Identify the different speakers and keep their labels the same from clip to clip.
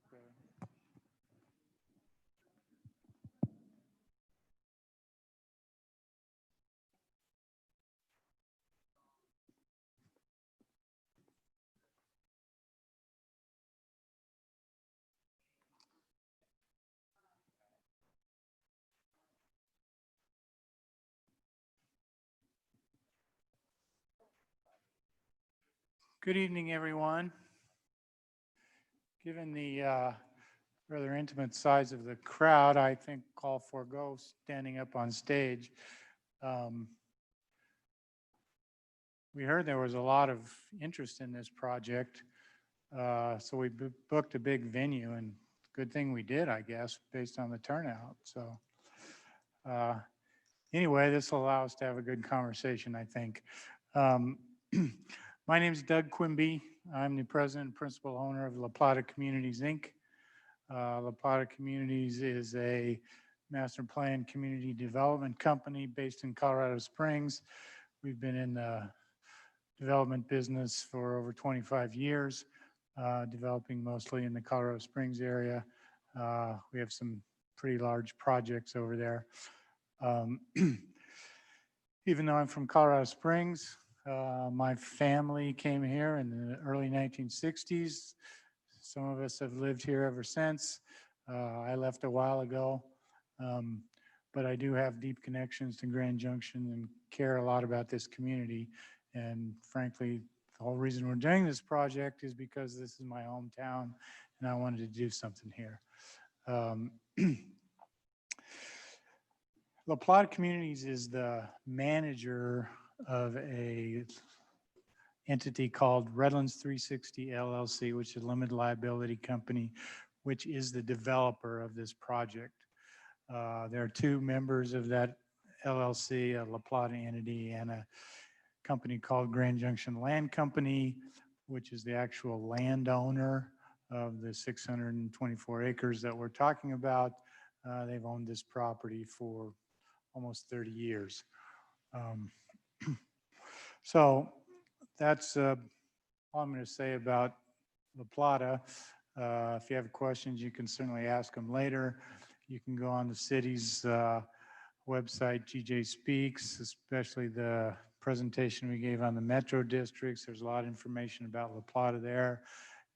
Speaker 1: start the Good evening, everyone. Given the rather intimate size of the crowd, I think I'll forego standing up on stage. We heard there was a lot of interest in this project, so we booked a big venue, and good thing we did, I guess, based on the turnout. So anyway, this will allow us to have a good conversation, I think. My name is Doug Quimby. I'm the president and principal owner of La Plata Communities, Inc. La Plata Communities is a master plan community development company based in Colorado Springs. We've been in the development business for over 25 years, developing mostly in the Colorado Springs area. We have some pretty large projects over there. Even though I'm from Colorado Springs, my family came here in the early 1960s. Some of us have lived here ever since. I left a while ago, but I do have deep connections to Grand Junction and care a lot about this community. And frankly, the whole reason we're doing this project is because this is my hometown and I wanted to do something here. La Plata Communities is the manager of a entity called Redlands 360 LLC, which is a limited liability company, which is the developer of this project. There are two members of that LLC, a La Plata entity, and a company called Grand Junction Land Company, which is the actual landowner of the 624 acres that we're talking about. They've owned this property for almost 30 years. So that's all I'm going to say about La Plata. If you have questions, you can certainly ask them later. You can go on the city's website, GJ Speaks, especially the presentation we gave on the metro districts. There's a lot of information about La Plata there.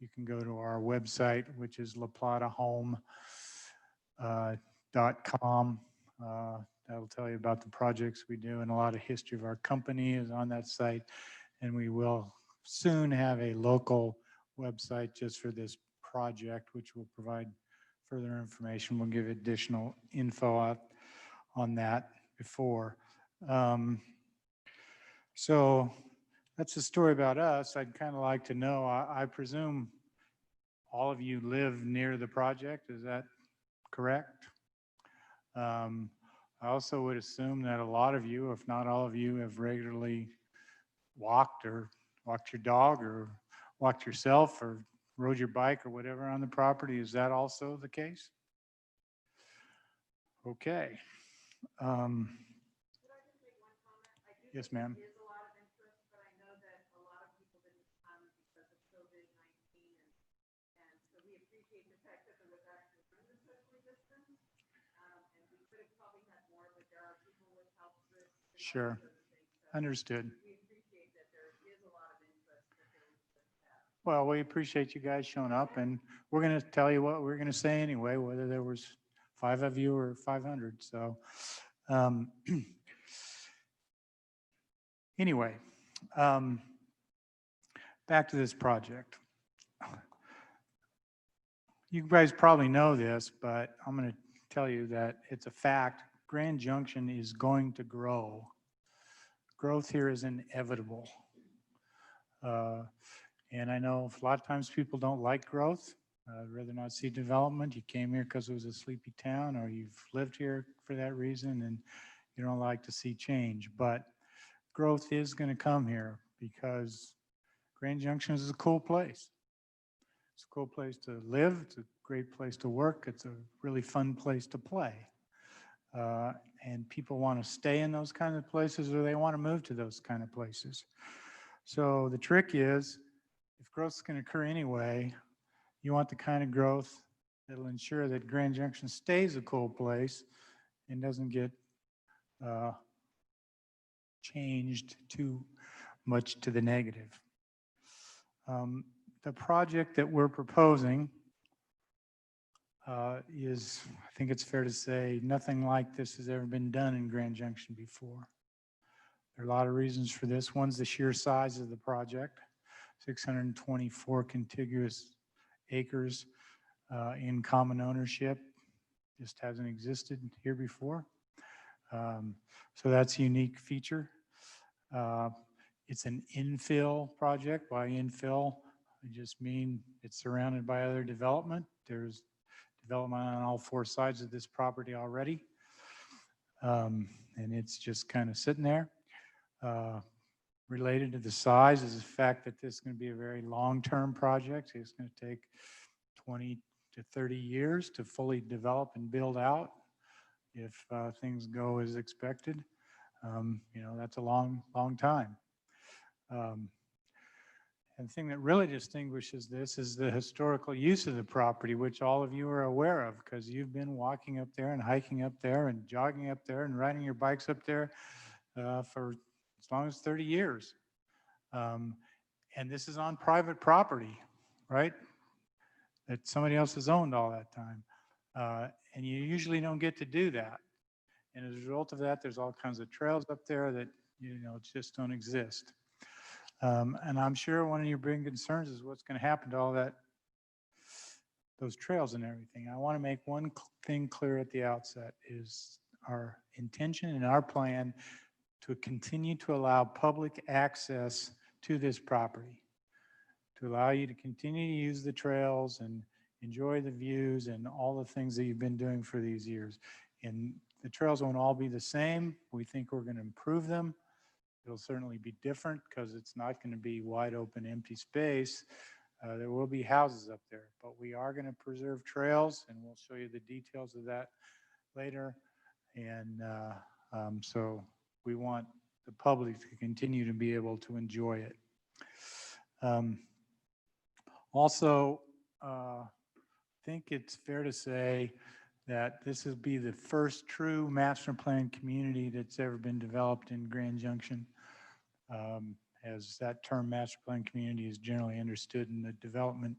Speaker 1: You can go to our website, which is laplatahome.com. That'll tell you about the projects we do, and a lot of history of our company is on that site. And we will soon have a local website just for this project, which will provide further information. We'll give additional info out on that before. So that's the story about us. I'd kind of like to know, I presume all of you live near the project, is that correct? I also would assume that a lot of you, if not all of you, have regularly walked or walked your dog or walked yourself or rode your bike or whatever on the property. Is that also the case? Okay. Yes, ma'am. Sure. Understood. Well, we appreciate you guys showing up, and we're going to tell you what we're going to say anyway, whether there was 5 of you or 500. So anyway, back to this project. You guys probably know this, but I'm going to tell you that it's a fact. Grand Junction is going to grow. Growth here is inevitable. And I know a lot of times people don't like growth. I'd rather not see development. You came here because it was a sleepy town, or you've lived here for that reason, and you don't like to see change. But growth is going to come here because Grand Junction is a cool place. It's a cool place to live. It's a great place to work. It's a really fun place to play. And people want to stay in those kind of places, or they want to move to those kind of places. So the trick is, if growth is going to occur anyway, You want the kind of growth that'll ensure that Grand Junction stays a cool place and doesn't get changed too much to the negative. The project that we're proposing is, I think it's fair to say, nothing like this has ever been done in Grand Junction before. There are a lot of reasons for this. One's the sheer size of the project, 624 contiguous acres in common ownership. Just hasn't existed here before. So that's a unique feature. It's an infill project. By infill, I just mean it's surrounded by other development. There's development on all four sides of this property already. And it's just kind of sitting there. Related to the size is the fact that this is going to be a very long-term project. It's going to take 20 to 30 years to fully develop and build out if things go as expected. That's a long time. And the thing that really distinguishes this is the historical use of the property, which all of you are aware of because you've been walking up there and hiking up there and jogging up there and riding your bikes up there for as long as 30 years. And this is on private property, right? That somebody else has owned all that time. And you usually don't get to do that. And as a result of that, there's all kinds of trails up there that, just don't exist. And I'm sure one of your big concerns is what's going to happen to all that, those trails and everything. I want to make one thing clear at the outset is our intention and our plan to continue to allow public access to this property, to allow you to continue to use the trails and enjoy the views and all the things that you've been doing for these years. And the trails won't all be the same. We think we're going to improve them. It'll certainly be different because it's not going to be wide open, empty space. There will be houses up there, but we are going to preserve trails, and we'll show you the details of that later. And so we want the public to continue to be able to enjoy it. Also, I think it's fair to say that this will be the first true master plan community that's ever been developed in Grand Junction, as that term master plan community is generally understood in the development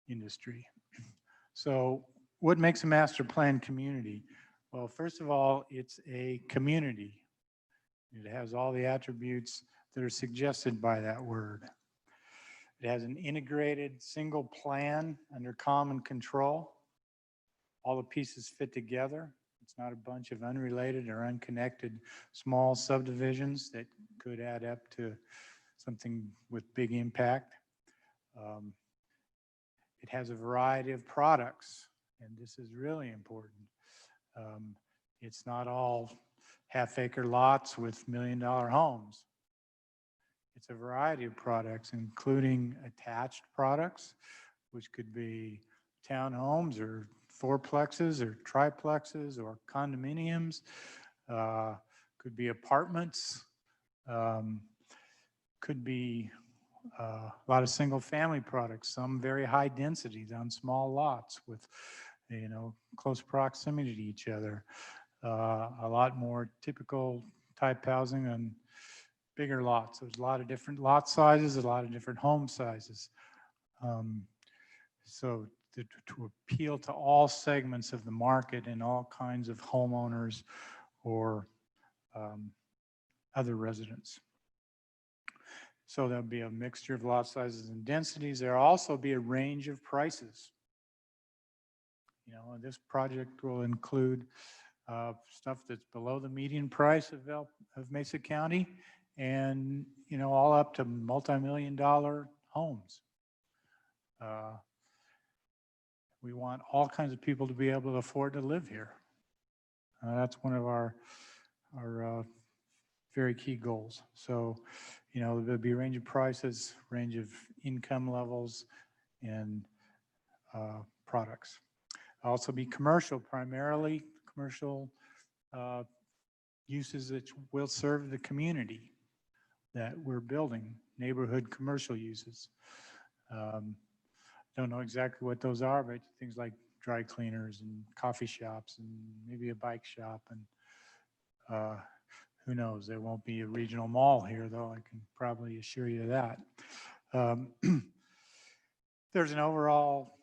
Speaker 1: industry. So what makes a master plan community? Well, first of all, it's a community. It has all the attributes that are suggested by that word. It has an integrated single plan under common control. All the pieces fit together. It's not a bunch of unrelated or unconnected small subdivisions that could add up to something with big impact. It has a variety of products, and this is really important. It's not all half-acre lots with $1 million homes. It's a variety of products, including attached products, which could be townhomes or fourplexes or triplexes or condominiums, could be apartments, could be a lot of single family products, some very high densities on small lots with, close proximity to each other, a lot more typical type housing on bigger lots. There's a lot of different lot sizes, a lot of different home sizes. So to appeal to all segments of the market and all kinds of homeowners or other residents. So there'll be a mixture of lot sizes and densities. There'll also be a range of prices. This project will include stuff that's below the median price of Mesa County and, all up to multi-million-dollar homes. We want all kinds of people to be able to afford to live here. That's one of our very key goals. So, there'll be a range of prices, range of income levels, and products. Also be commercial, primarily commercial uses that will serve the community that we're building, neighborhood commercial uses. Don't know exactly what those are, but things like dry cleaners and coffee shops and maybe a bike shop. And who knows? There won't be a regional mall here, though. I can probably assure you that. Um, there's an overall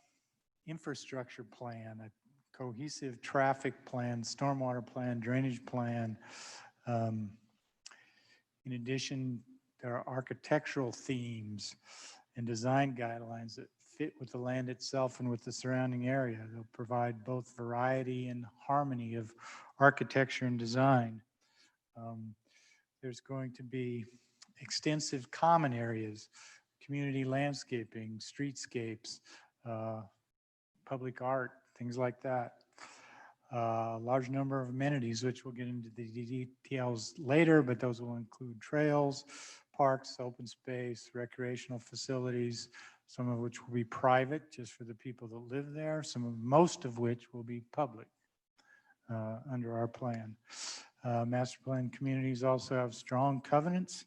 Speaker 1: infrastructure plan, a cohesive traffic plan, stormwater plan, drainage plan. Um, in addition, there are architectural themes and design guidelines that fit with the land itself and with the surrounding area. They'll provide both variety and harmony of architecture and design. There's going to be extensive common areas, community landscaping, streetscapes, public art, things like that. A large number of amenities, which we'll get into the details later, but those will include trails, parks, open space, recreational facilities, some of which will be private just for the people that live there, most of which will be public under our plan. Master plan communities also have strong covenants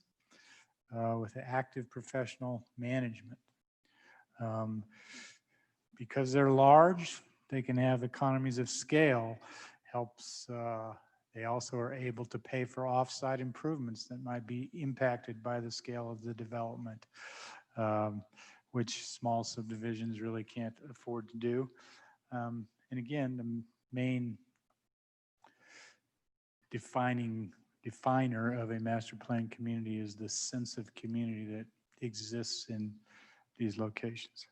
Speaker 1: with active professional management. Because they're large, they can have economies of scale, helps, they also are able to pay for off-site improvements that might be impacted by the scale of the development, which small subdivisions really can't afford to do. And again, the main definer of a master plan community is the sense of community that exists in these locations.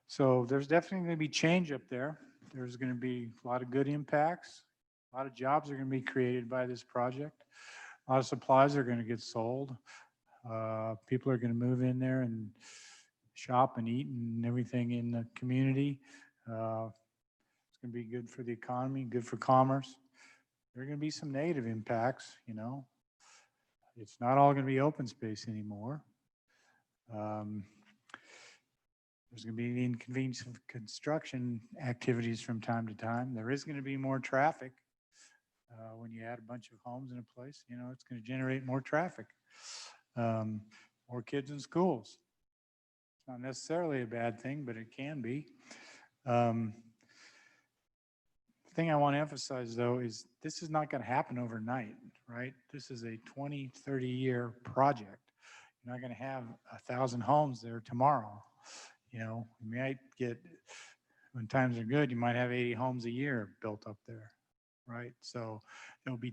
Speaker 1: So there's definitely going to be change up there. There's going to be a lot of good impacts. A lot of jobs are going to be created by this project. A lot of supplies are going to get sold. People are going to move in there and shop and eat and everything in the community. It's going to be good for the economy, good for commerce. There are going to be some negative impacts, you know. It's not all going to be open space anymore. There's going to be the inconvenience of construction activities from time to time. There is going to be more traffic. When you add a bunch of homes in a place, you know, it's going to generate more traffic. More kids in schools. It's not necessarily a bad thing, but it can be. The thing I want to emphasize, though, is this is not going to happen overnight, right? This is a 20, 30-year project. You're not going to have 1,000 homes there tomorrow. You know, you might get, when times are good, you might have 80 homes a year built up there, right? So there'll be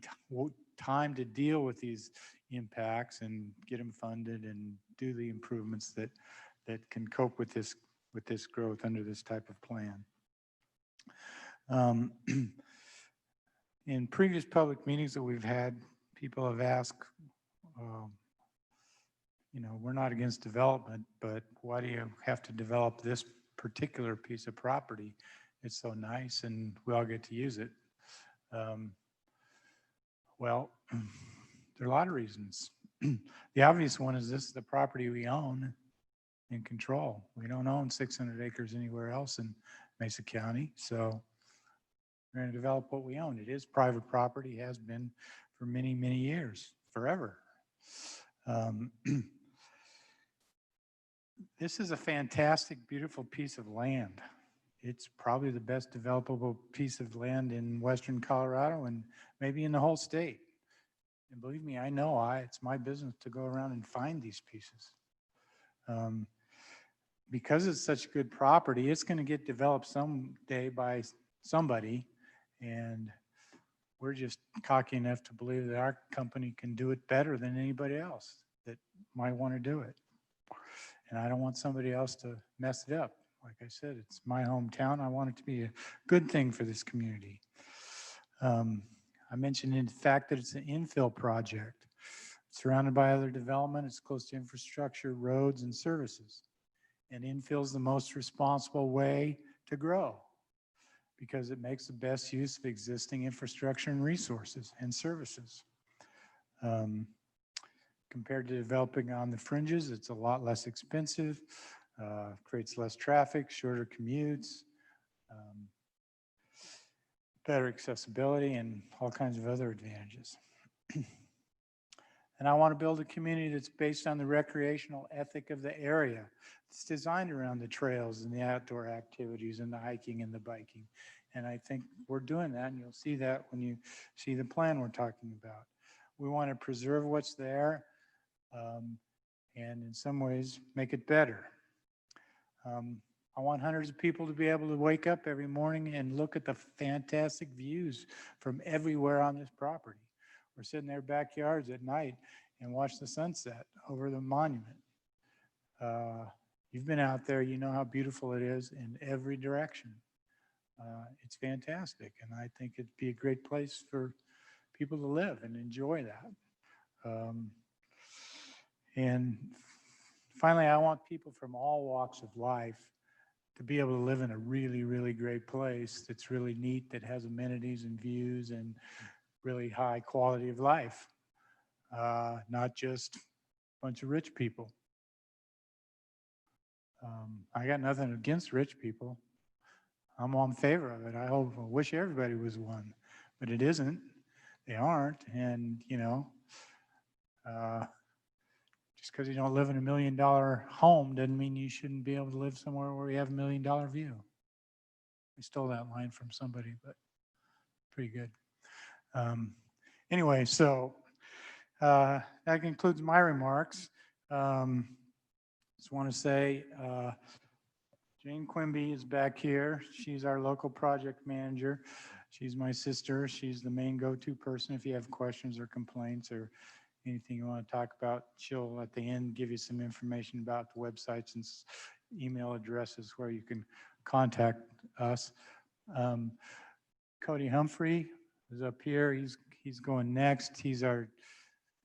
Speaker 1: time to deal with these impacts and get them funded and do the improvements that can cope with this growth under this type of plan. In previous public meetings that we've had, people have asked, you know, we're not against development, but why do you have to develop this particular piece of property? It's so nice and we all get to use it. Well, there are a lot of reasons. The obvious one is this is the property we own and control. We don't own 600 acres anywhere else in Mesa County, so we're going to develop what we own. It is private property, has been for many, many years, forever. This is a fantastic, beautiful piece of land. It's probably the best developable piece of land in Western Colorado and maybe in the whole state. And believe me, I know it's my business to go around and find these pieces. Because it's such good property, it's going to get developed someday by somebody. And we're just cocky enough to believe that our company can do it better than anybody else that might want to do it. And I don't want somebody else to mess it up. Like I said, it's my hometown. I want it to be a good thing for this community. I mentioned in fact that it's an infill project. It's surrounded by other development. It's close to infrastructure, roads, and services. And infill is the most responsible way to grow because it makes the best use of existing infrastructure and resources and services. Compared to developing on the fringes, it's a lot less expensive, creates less traffic, shorter commutes, better accessibility, and all kinds of other advantages. And I want to build a community that's based on the recreational ethic of the area. It's designed around the trails and the outdoor activities and the hiking and the biking. And I think we're doing that, and you'll see that when you see the plan we're talking about. We want to preserve what's there, and in some ways make it better. I want hundreds of people to be able to wake up every morning and look at the fantastic views from everywhere on this property. Or sit in their backyards at night and watch the sunset over the monument. You've been out there, you know how beautiful it is in every direction. It's fantastic, and I think it'd be a great place for people to live and enjoy that. And finally, I want people from all walks of life to be able to live in a really, really great place that's really neat, that has amenities and views and really high quality of life, not just a bunch of rich people. I got nothing against rich people. I'm in favor of it. I wish everybody was one, but it isn't. They aren't, and just because you don't live in $1 million home doesn't mean you shouldn't be able to live somewhere where you have $1 million view. I stole that line from somebody, but pretty good. Anyway, so that concludes my remarks. Just want to say Jane Quimby is back here. She's our local project manager. She's my sister. She's the main go-to person if you have questions or complaints or anything you want to talk about. She'll at the end give you some information about the websites and email addresses where you can contact us. Cody Humphrey is up here. He's going next. He's our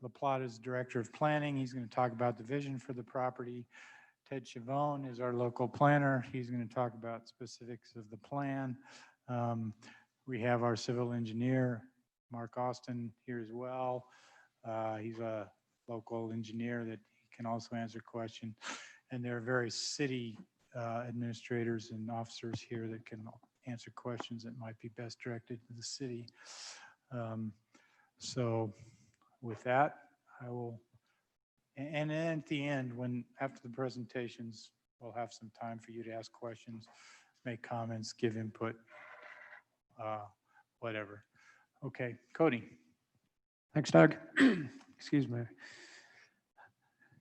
Speaker 1: La Plata's Director of Planning. He's going to talk about the vision for the property. Ted Chavone is our local planner. He's going to talk about specifics of the plan. We have our civil engineer, Mark Austin, here as well. He's a local engineer that can also answer questions. And there are various city administrators and officers here that can answer questions that might be best directed to the city. So with that, I will, and then at the end, after the presentations, we'll have some time for you to ask questions, make comments, give input, whatever. Okay, Cody.
Speaker 2: Thanks, Doug. Excuse me.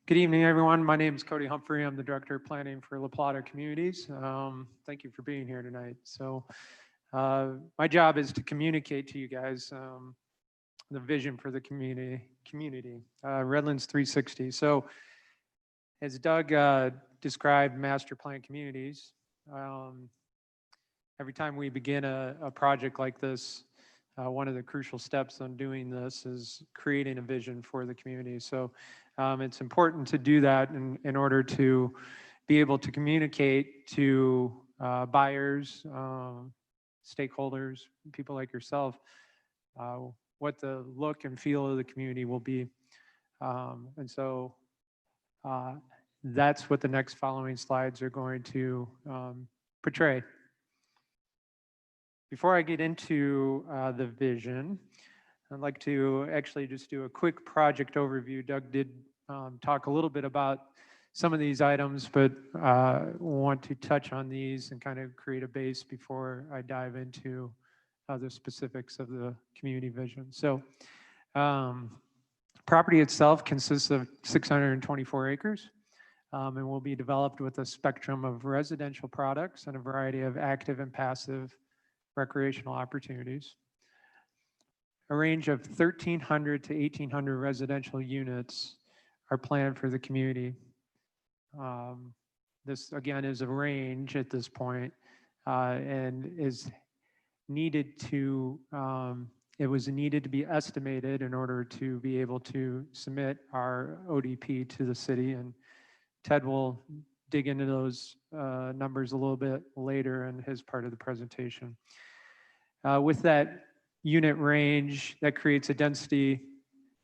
Speaker 2: Good evening, everyone. My name is Cody Humphrey. I'm the Director of Planning for La Plata Communities. Thank you for being here tonight. So my job is to communicate to you guys the vision for the community, Redlands 360. So as Doug described master plan communities, every time we begin a project like this, one of the crucial steps on doing this is creating a vision for the community. So it's important to do that in order to be able to communicate to buyers, stakeholders, people like yourself, what the look and feel of the community will be. And so that's what the next following slides are going to portray. Before I get into the vision, I'd like to actually just do a quick project overview. Doug did talk a little bit about some of these items, but want to touch on these and kind of create a base before I dive into the specifics of the community vision. So property itself consists of 624 acres and will be developed with a spectrum of residential products and a variety of active and passive recreational opportunities. A range of 1,300 to 1,800 residential units are planned for the community. This again is a range at this point and is needed to, it was needed to be estimated in order to be able to submit our ODP to the city, and Ted will dig into those numbers a little bit later in his part of the presentation. With that unit range, that creates a density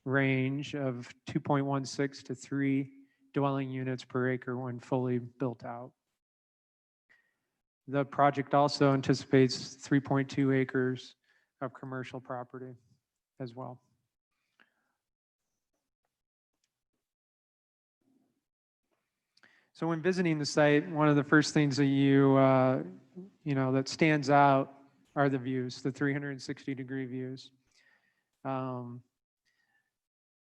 Speaker 2: range of 2.16 to 3 dwelling units per acre when fully built out. The project also anticipates 3.2 acres of commercial property as well. So when visiting the site, one of the first things that that stands out are the views, the 360-degree views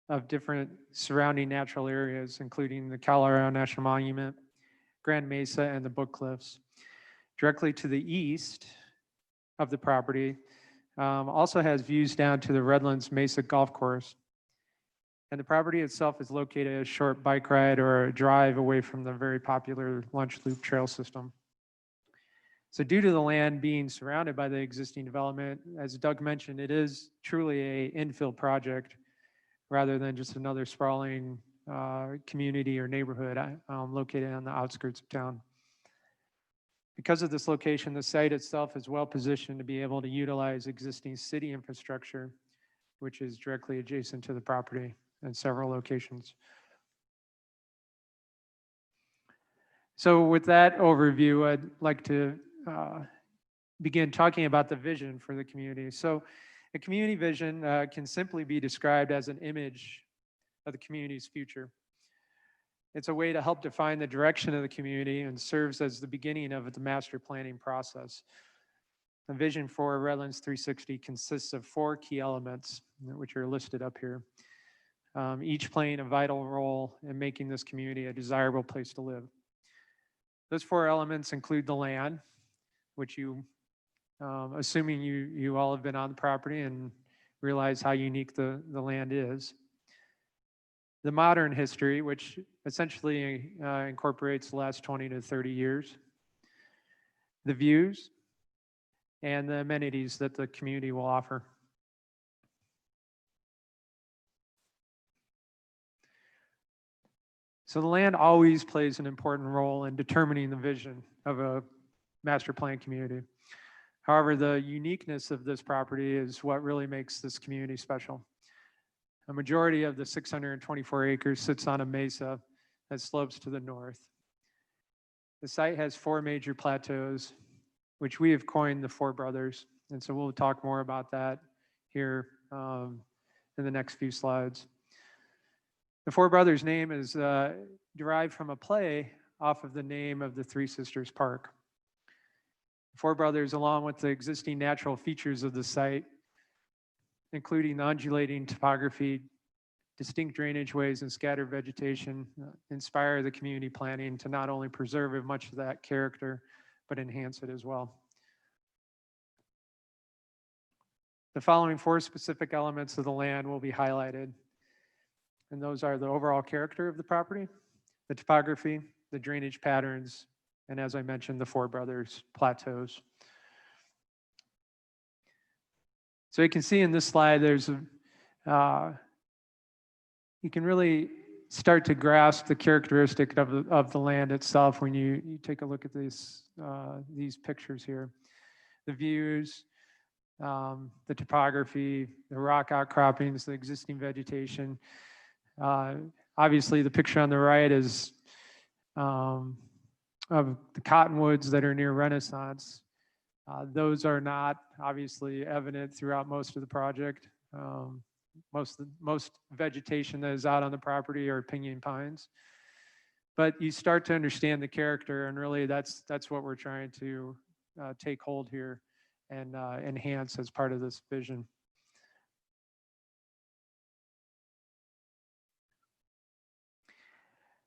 Speaker 2: of different surrounding natural areas, including the Colorado National Monument, Grand Mesa, and the Book Cliffs. Directly to the east of the property also has views down to the Redlands Mesa Golf Course. And the property itself is located a short bike ride or a drive away from the very popular Lunch Loop trail system. So due to the land being surrounded by the existing development, as Doug mentioned, it is truly an infill project rather than just another sprawling community or neighborhood located on the outskirts of town. Because of this location, the site itself is well positioned to be able to utilize existing city infrastructure, which is directly adjacent to the property in several locations. So with that overview, I'd like to begin talking about the vision for the community. So a community vision can simply be described as an image of the community's future. It's a way to help define the direction of the community and serves as the beginning of the master planning process. The vision for Redlands 360 consists of 4 key elements, which are listed up here, each playing a vital role in making this community a desirable place to live. Those 4 elements include the land, which assuming you all have been on the property and realize how unique the land is. The modern history, which essentially incorporates the last 20 to 30 years. The views and the amenities that the community will offer. So the land always plays an important role in determining the vision of a master plan community. However, the uniqueness of this property is what really makes this community special. A majority of the 624 acres sits on a mesa that slopes to the north. The site has 4 major plateaus, which we have coined the 4 brothers. And so we'll talk more about that here in the next few slides. The 4 brothers name is derived from a play off of the name of the Three Sisters Park. The 4 brothers, along with the existing natural features of the site, including the undulating topography, distinct drainage ways, and scattered vegetation, inspire the community planning to not only preserve much of that character, but enhance it as well. The following 4 specific elements of the land will be highlighted, and those are the overall character of the property, the topography, the drainage patterns, and as I mentioned, the 4 brothers plateaus. So you can see in this slide, you can really start to grasp the characteristic of the land itself when you take a look at these pictures here. The views, the topography, the rock outcroppings, the existing vegetation. Obviously, the picture on the right is of the cottonwoods that are near Renaissance. Those are not obviously evident throughout most of the project. Most vegetation that is out on the property are pinyon pines. But you start to understand the character, and really that's what we're trying to take hold here and enhance as part of this vision.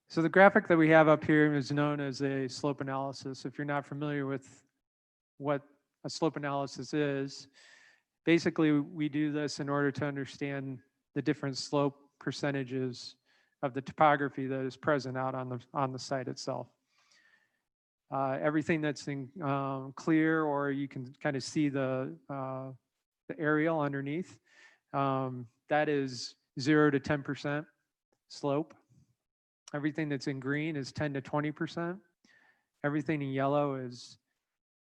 Speaker 2: So the graphic that we have up here is known as a slope analysis. If you're not familiar with what a slope analysis is, basically we do this in order to understand the different slope percentages of the topography that is present out on the site itself. Everything that's in clear, or you can kind of see the aerial underneath, that is 0 to 10% slope. Everything that's in green is 10 to 20%. Everything in yellow is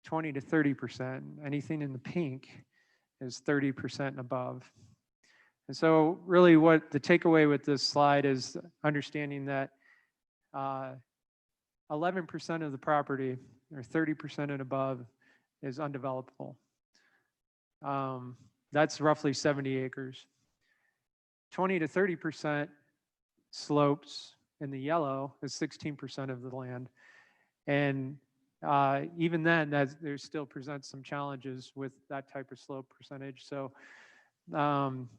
Speaker 2: 20 to 30%. Anything in the pink is 30% and above. And so really what the takeaway with this slide is understanding that 11% of the property, or 30% and above, is undevelopable. That's roughly 70 acres. 20 to 30% slopes in the yellow is 16% of the land. And even then, there still presents some challenges with that type of slope percentage. So,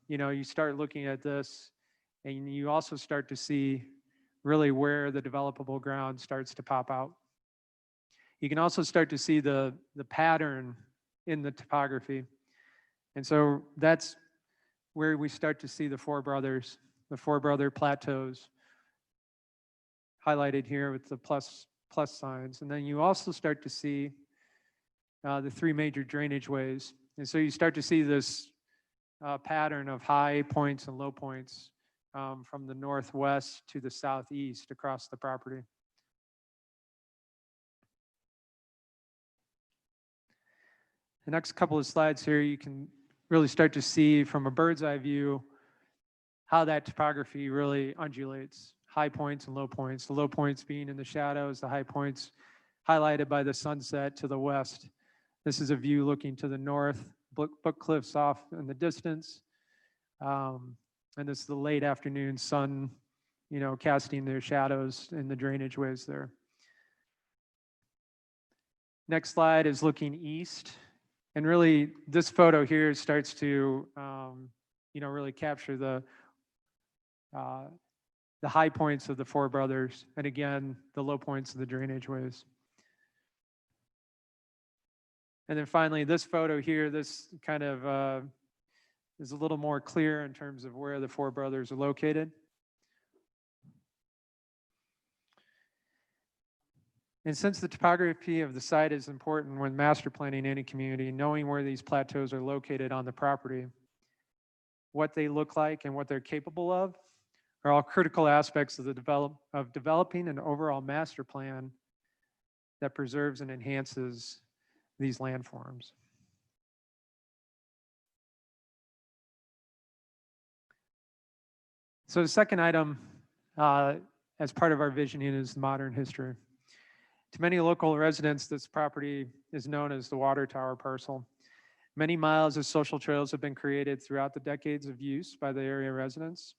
Speaker 2: you start looking at this, and you also start to see really where the developable ground starts to pop out. You can also start to see the pattern in the topography. And so that's where we start to see the four brother plateaus highlighted here with the plus signs. And then you also start to see the three major drainage ways. And so you start to see this pattern of high points and low points from the northwest to the southeast across the property. The next couple of slides here, you can really start to see from a bird's eye view how that topography really undulates, high points and low points. The low points being in the shadows, the high points highlighted by the sunset to the west. This is a view looking to the north, Book Cliffs off in the distance. And this is the late afternoon sun, casting their shadows in the drainage ways there. Next slide is looking east. And really, this photo here starts to, really capture the high points of the four brothers, and again, the low points of the drainage ways. And then finally, this photo here, this kind of is a little more clear in terms of where the four brothers are located. And since the topography of the site is important when master planning any community, knowing where these plateaus are located on the property, what they look like and what they're capable of are all critical aspects of developing an overall master plan that preserves and enhances these landforms. So the second item as part of our visioning is modern history. To many local residents, this property is known as the Water Tower parcel. Many miles of social trails have been created throughout the decades of use by the area residents,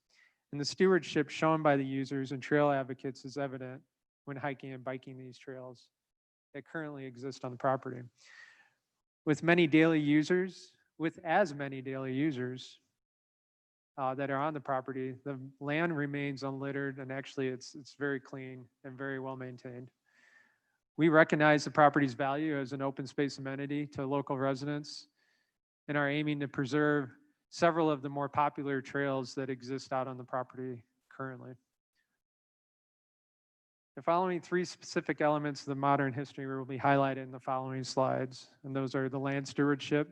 Speaker 2: and the stewardship shown by the users and trail advocates is evident when hiking and biking these trails that currently exist on the property. With as many daily users that are on the property, the land remains unlittered, and actually it's very clean and very well maintained. We recognize the property's value as an open space amenity to local residents and are aiming to preserve several of the more popular trails that exist out on the property currently. The following three specific elements of the modern history will be highlighted in the following slides, and those are the land stewardship,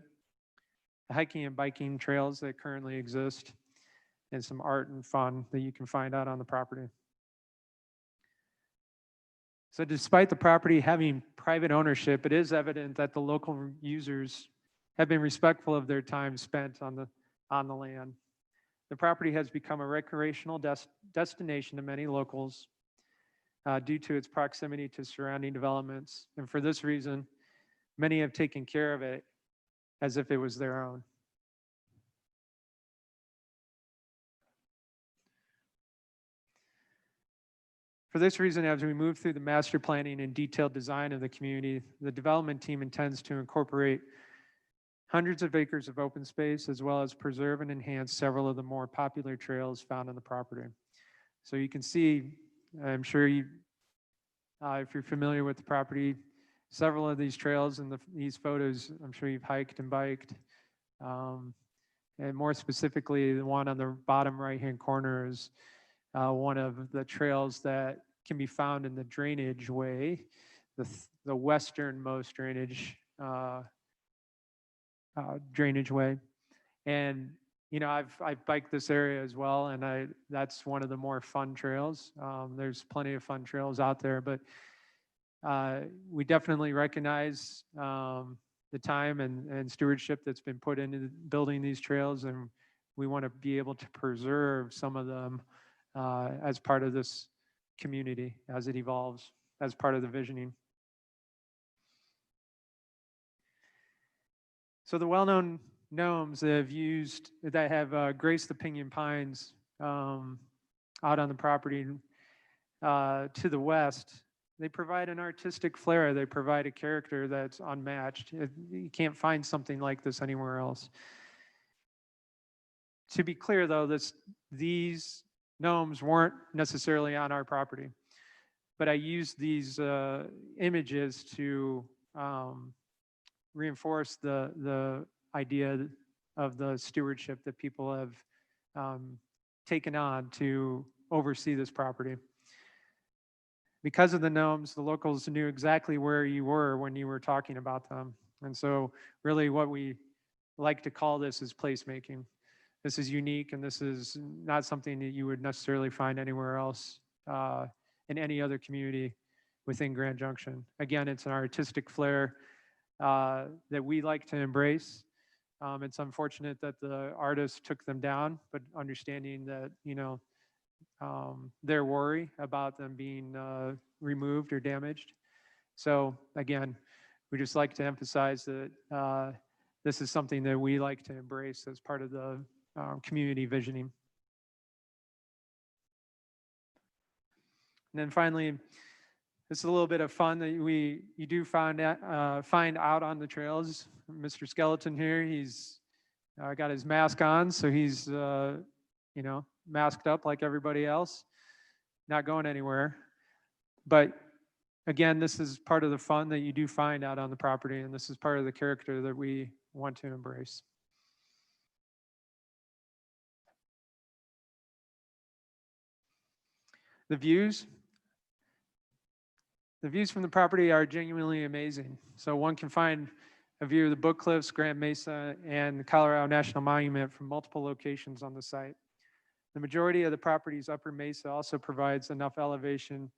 Speaker 2: the hiking and biking trails that currently exist, and some art and fun that you can find out on the property. So despite the property having private ownership, it is evident that the local users have been respectful of their time spent on the land. The property has become a recreational destination to many locals due to its proximity to surrounding developments. And for this reason, many have taken care of it as if it was their own. For this reason, as we move through the master planning and detailed design of the community, the development team intends to incorporate hundreds of acres of open space, as well as preserve and enhance several of the more popular trails found on the property. So you can see, I'm sure if you're familiar with the property, several of these trails in these photos, I'm sure you've hiked and biked. And more specifically, the one on the bottom right-hand corner is one of the trails that can be found in the drainage way, the westernmost drainage way. And I've biked this area as well, and that's one of the more fun trails. There's plenty of fun trails out there, but we definitely recognize the time and stewardship that's been put into building these trails, and we want to be able to preserve some of them as part of this community as it evolves, as part of the visioning. So the well-known gnomes that have graced the pinyon pines out on the property to the west, they provide an artistic flair. They provide a character that's unmatched. You can't find something like this anywhere else. To be clear, though, these gnomes weren't necessarily on our property, but I used these images to reinforce the idea of the stewardship that people have taken on to oversee this property. Because of the gnomes, the locals knew exactly where you were when you were talking about them. And so really what we like to call this is placemaking. This is unique, and this is not something that you would necessarily find anywhere else in any other community within Grand Junction. Again, it's an artistic flair that we like to embrace. It's unfortunate that the artists took them down, but understanding that, their worry about them being removed or damaged. So again, we just like to emphasize that this is something that we like to embrace as part of the community visioning. And then finally, this is a little bit of fun that you do find out on the trails. Mr. Skeleton here, he's got his mask on, so he's masked up like everybody else, not going anywhere. But again, this is part of the fun that you do find out on the property, and this is part of the character that we want to embrace. The views from the property are genuinely amazing. So one can find a view of the Book Cliffs, Grand Mesa, and the Colorado National Monument from multiple locations on the site. The majority of the property's upper mesa also provides enough elevation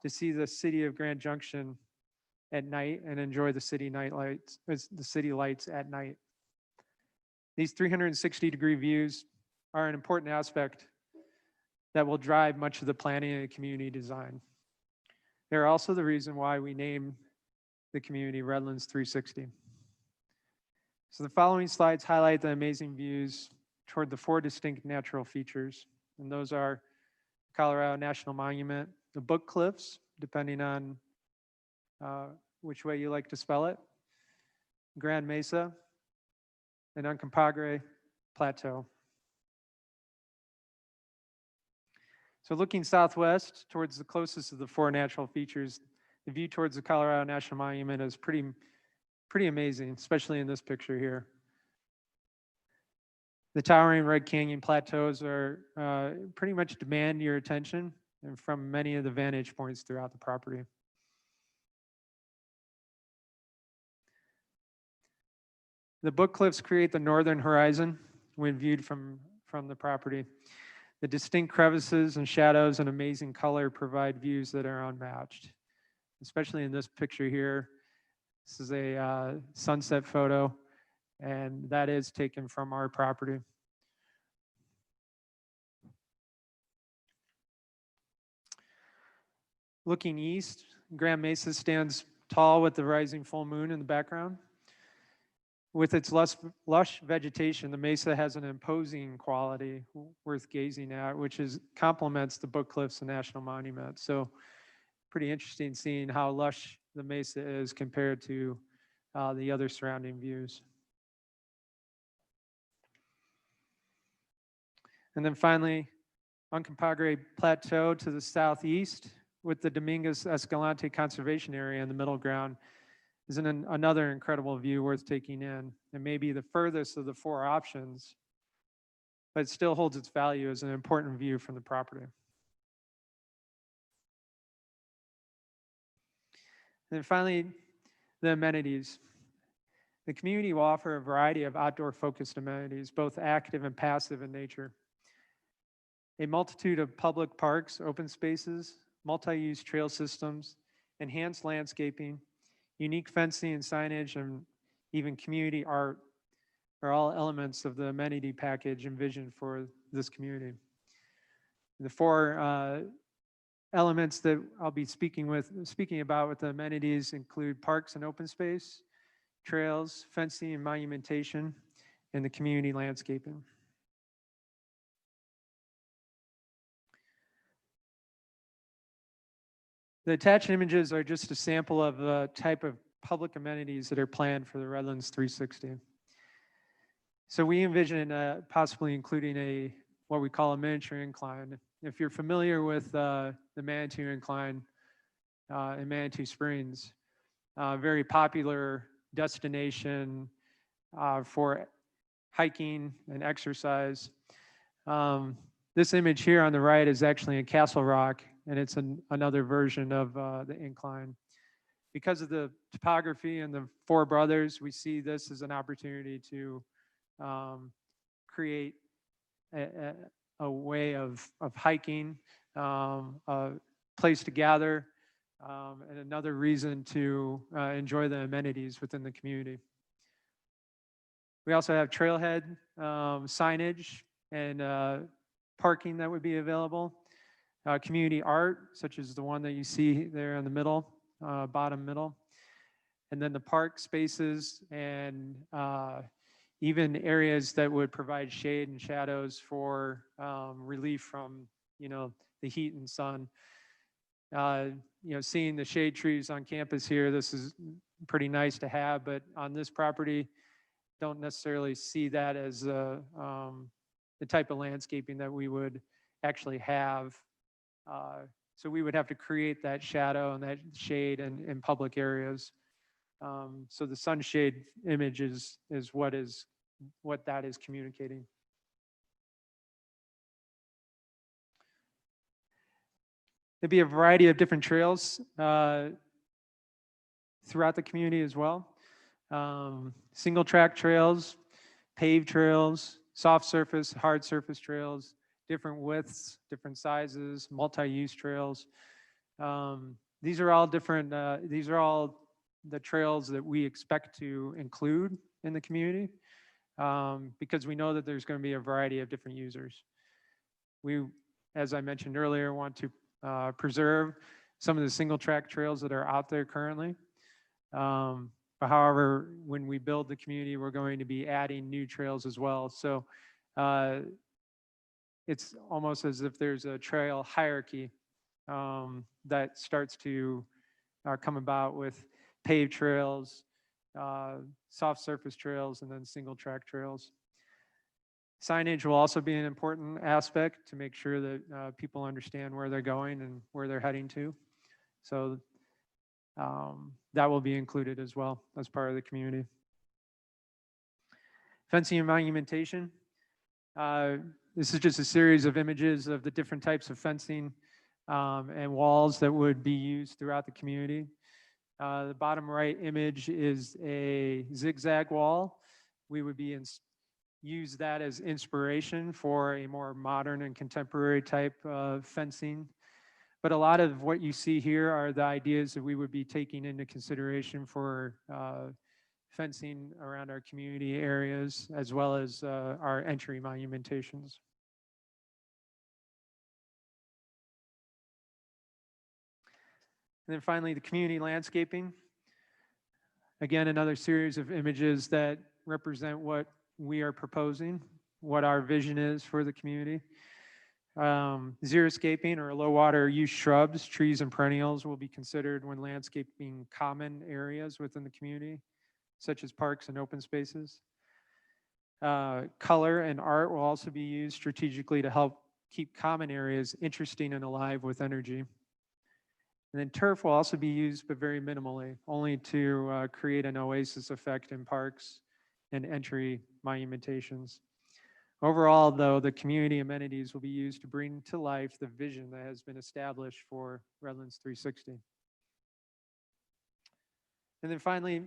Speaker 2: to see the city of Grand Junction at night and enjoy the city lights at night. These 360-degree views are an important aspect that will drive much of the planning and community design. They're also the reason why we named the community Redlands 360. So the following slides highlight the amazing views toward the 4 distinct natural features, and those are Colorado National Monument, the Book Cliffs, depending on which way you like to spell it, Grand Mesa, and Uncompahgre Plateau. So looking southwest towards the closest of the 4 natural features, the view towards the Colorado National Monument is pretty amazing, especially in this picture here. The towering Red Canyon plateaus are pretty much demand your attention and from many of the vantage points throughout the property. The Book Cliffs create the northern horizon when viewed from the property. The distinct crevices and shadows and amazing color provide views that are unmatched, especially in this picture here. This is a sunset photo, and that is taken from our property. Looking east, Grand Mesa stands tall with the rising full moon in the background. With its lush vegetation, the mesa has an imposing quality worth gazing at, which complements the Book Cliffs and National Monument. So pretty interesting seeing how lush the mesa is compared to the other surrounding views. And then finally, Uncompahgre Plateau to the southeast with the Dominguez Escalante Conservation Area in the middle ground is another incredible view worth taking in. It may be the furthest of the 4 options, but it still holds its value as an important view from the property. And then finally, the amenities. The community will offer a variety of outdoor-focused amenities, both active and passive in nature. A multitude of public parks, open spaces, multi-use trail systems, enhanced landscaping, unique fencing and signage, and even community art are all elements of the amenity package envisioned for this community. The 4 elements that I'll be speaking about with the amenities include parks and open space, trails, fencing and monumentation, and the community landscaping. The attached images are just a sample of the type of public amenities that are planned for the Redlands 360. So we envision possibly including what we call a miniature incline. If you're familiar with the Manitou Incline in Manitou Springs, very popular destination for hiking and exercise. This image here on the right is actually in Castle Rock, and it's another version of the incline. Because of the topography and the Four Brothers, we see this as an opportunity to create a way of hiking, a place to gather, and another reason to enjoy the amenities within the community. We also have trailhead signage and parking that would be available. Community art, such as the one that you see there in the middle, bottom middle. And then the park spaces and even areas that would provide shade and shadows for relief from, the heat and sun. Seeing the shade trees on campus here, this is pretty nice to have, but on this property, don't necessarily see that as the type of landscaping that we would actually have. So we would have to create that shadow and that shade in public areas. So the sunshade image is what that is communicating. There'd be a variety of different trails throughout the community as well. Single track trails, paved trails, soft surface, hard surface trails, different widths, different sizes, multi-use trails. These are all different, these are all the trails that we expect to include in the community because we know that there's going to be a variety of different users. We, as I mentioned earlier, want to preserve some of the single track trails that are out there currently. But however, when we build the community, we're going to be adding new trails as well. So it's almost as if there's a trail hierarchy that starts to come about with paved trails, soft surface trails, and then single track trails. Signage will also be an important aspect to make sure that people understand where they're going and where they're heading to. So that will be included as well as part of the community. Fencing and monumentation. This is just a series of images of the different types of fencing and walls that would be used throughout the community. The bottom right image is a zigzag wall. We would use that as inspiration for a more modern and contemporary type of fencing. But a lot of what you see here are the ideas that we would be taking into consideration for fencing around our community areas, as well as our entry monumentations. And then finally, the community landscaping. Again, another series of images that represent what we are proposing, what our vision is for the community. Xeriscaping or low water use shrubs, trees, and perennials will be considered when landscaping common areas within the community, such as parks and open spaces. Color and art will also be used strategically to help keep common areas interesting and alive with energy. And then turf will also be used, but very minimally, only to create an oasis effect in parks and entry monumentations. Overall, though, the community amenities will be used to bring to life the vision that has been established for Redlands 360. And then finally,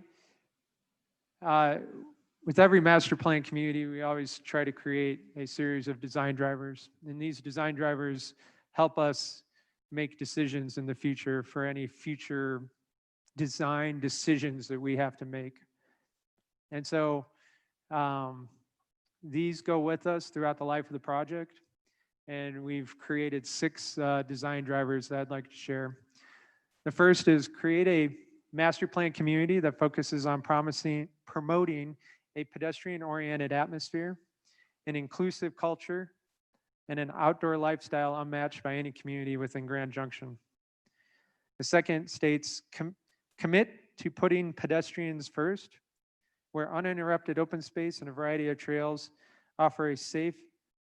Speaker 2: with every master plan community, we always try to create a series of design drivers. And these design drivers help us make decisions in the future for any future design decisions that we have to make. And so these go with us throughout the life of the project. And we've created 6 design drivers that I'd like to share. The first is create a master plan community that focuses on promoting a pedestrian-oriented atmosphere, an inclusive culture, and an outdoor lifestyle unmatched by any community within Grand Junction. The second states commit to putting pedestrians first, where uninterrupted open space and a variety of trails offer a safe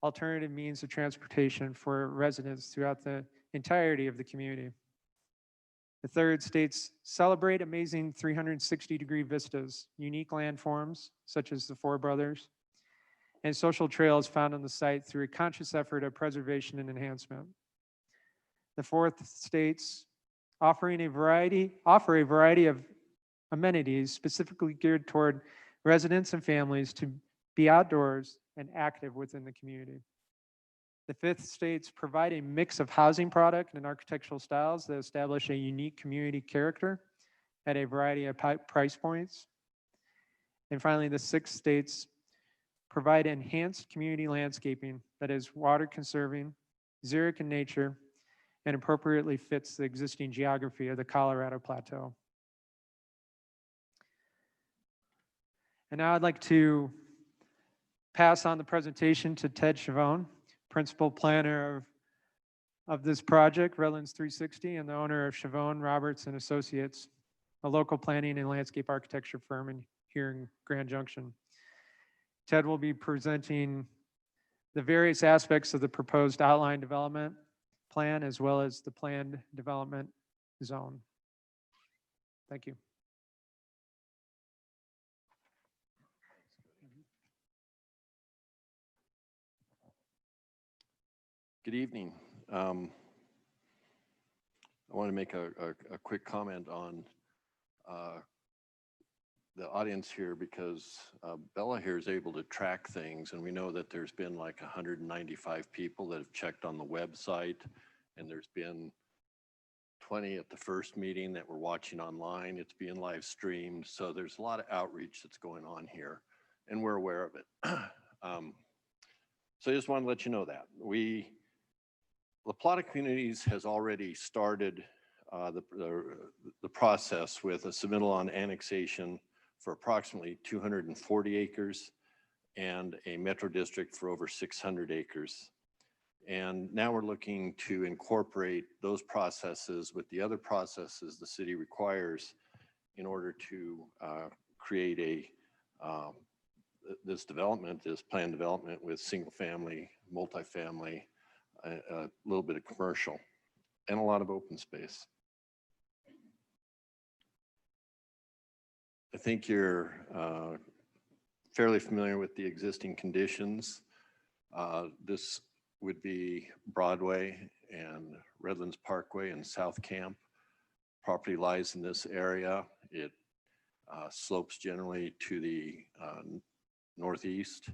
Speaker 2: alternative means of transportation for residents throughout the entirety of the community. The third states celebrate amazing 360-degree vistas, unique landforms such as the Four Brothers, and social trails found on the site through a conscious effort of preservation and enhancement. The fourth states offer a variety of amenities specifically geared toward residents and families to be outdoors and active within the community. The fifth states provide a mix of housing product and architectural styles that establish a unique community character at a variety of price points. And finally, the sixth states provide enhanced community landscaping that is water conserving, xeric in nature, and appropriately fits the existing geography of the Colorado Plateau. And now I'd like to pass on the presentation to Ted Chavone, principal planner of this project, Redlands 360, and the owner of Chavone, Roberts and Associates, a local planning and landscape architecture firm here in Grand Junction. Ted will be presenting the various aspects of the proposed outline development plan as well as the planned development zone. Thank you.
Speaker 3: Good evening. I want to make a quick comment on the audience here because Bella here is able to track things, and we know that there's been like 195 people that have checked on the website, and there's been 20 at the first meeting that we're watching online. It's being live streamed, so there's a lot of outreach that's going on here, and we're aware of it. So I just want to let you know that. La Plata Communities has already started the process with a submittal on annexation for approximately 240 acres and a metro district for over 600 acres. And now we're looking to incorporate those processes with the other processes the city requires in order to create this planned development with single family, multifamily, a little bit of commercial, and a lot of open space. I think you're fairly familiar with the existing conditions. This would be Broadway and Redlands Parkway and South Camp. Property lies in this area. It slopes generally to the northeast.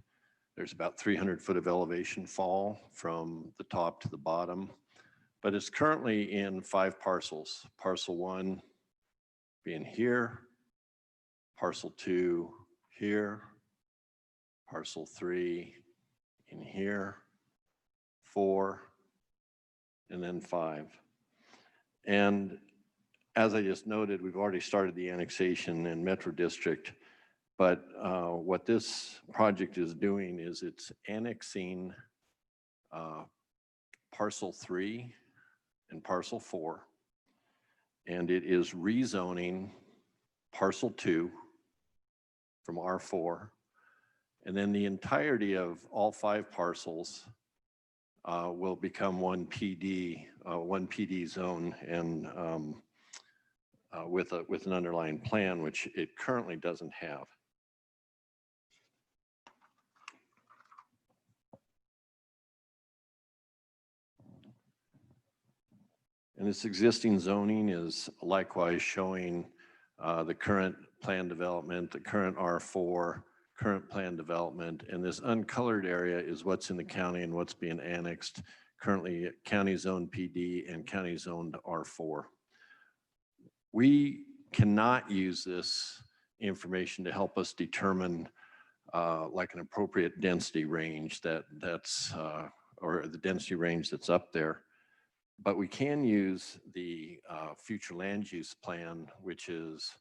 Speaker 3: There's about 300 foot of elevation fall from the top to the bottom, but it's currently in 5 parcels. Parcel 1 being here, parcel 2 here, parcel 3 in here, 4, and then 5. And as I just noted, we've already started the annexation in Metro District. But what this project is doing is it's annexing parcel 3 and parcel 4, and it is rezoning parcel 2 from R4, and then the entirety of all 5 parcels will become one PD zone, and with an underlying plan, which it currently doesn't have. And this existing zoning is likewise showing the current plan development, the current R4, current plan development, and this uncolored area is what's in the county and what's being annexed, currently county zone PD and county zoned R4. We cannot use this information to help us determine like an appropriate density range that's or the density range that's up there. But we can use the future land use plan, which is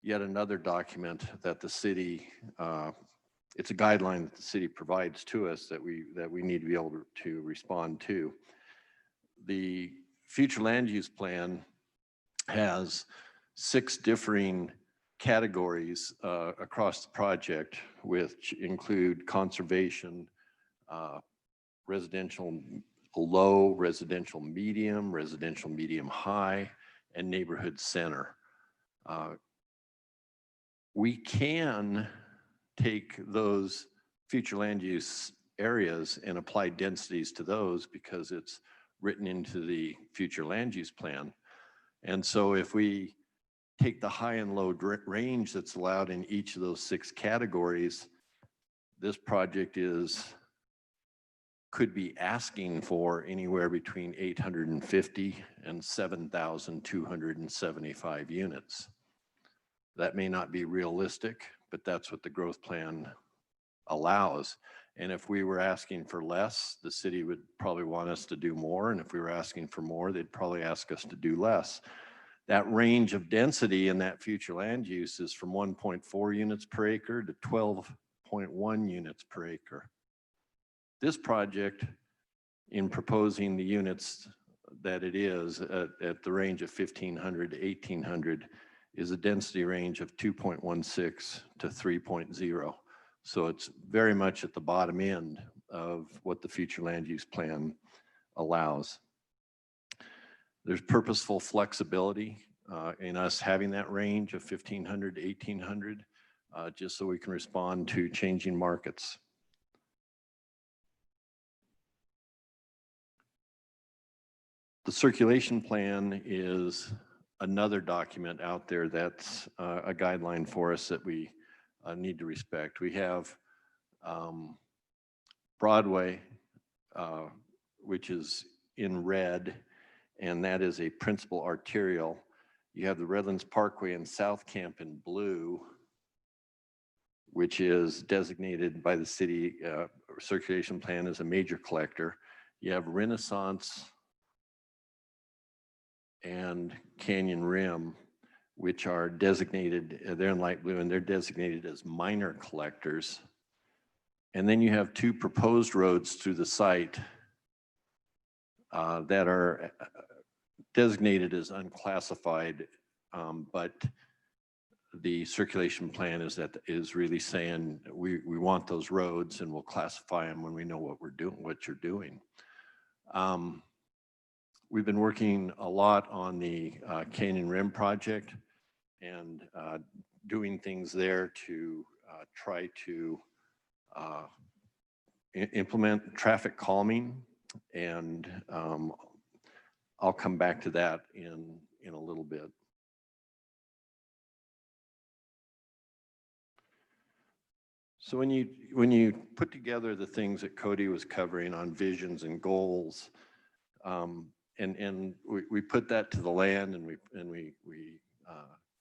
Speaker 3: yet another document that the city, it's a guideline that the city provides to us that we need to be able to respond to. The future land use plan has 6 differing categories across the project, which include conservation, residential low, residential medium high, and neighborhood center. We can take those future land use areas and apply densities to those because it's written into the future land use plan. And so if we take the high and low range that's allowed in each of those 6 categories, this project could be asking for anywhere between 850 and 7,275 units. That may not be realistic, but that's what the growth plan allows. And if we were asking for less, the city would probably want us to do more. And if we were asking for more, they'd probably ask us to do less. That range of density in that future land use is from 1.4 units per acre to 12.1 units per acre. This project, in proposing the units that it is at the range of 1,500 to 1,800, is a density range of 2.16 to 3.0. So it's very much at the bottom end of what the future land use plan allows. There's purposeful flexibility in us having that range of 1,500 to 1,800, just so we can respond to changing markets. The circulation plan is another document out there that's a guideline for us that we need to respect. We have Broadway, which is in red, and that is a principal arterial. You have the Redlands Parkway and South Camp in blue, which is designated by the city circulation plan as a major collector. You have Renaissance and Canyon Rim, which are designated, they're in light blue, and they're designated as minor collectors. And then you have 2 proposed roads through the site that are designated as unclassified, but the circulation plan is really saying we want those roads and we'll classify them when we know what we're doing, what you're doing. We've been working a lot on the Canyon Rim project and doing things there to try to implement traffic calming, and I'll come back to that in a little bit. So when you put together the things that Cody was covering on visions and goals, and we put that to the land, and we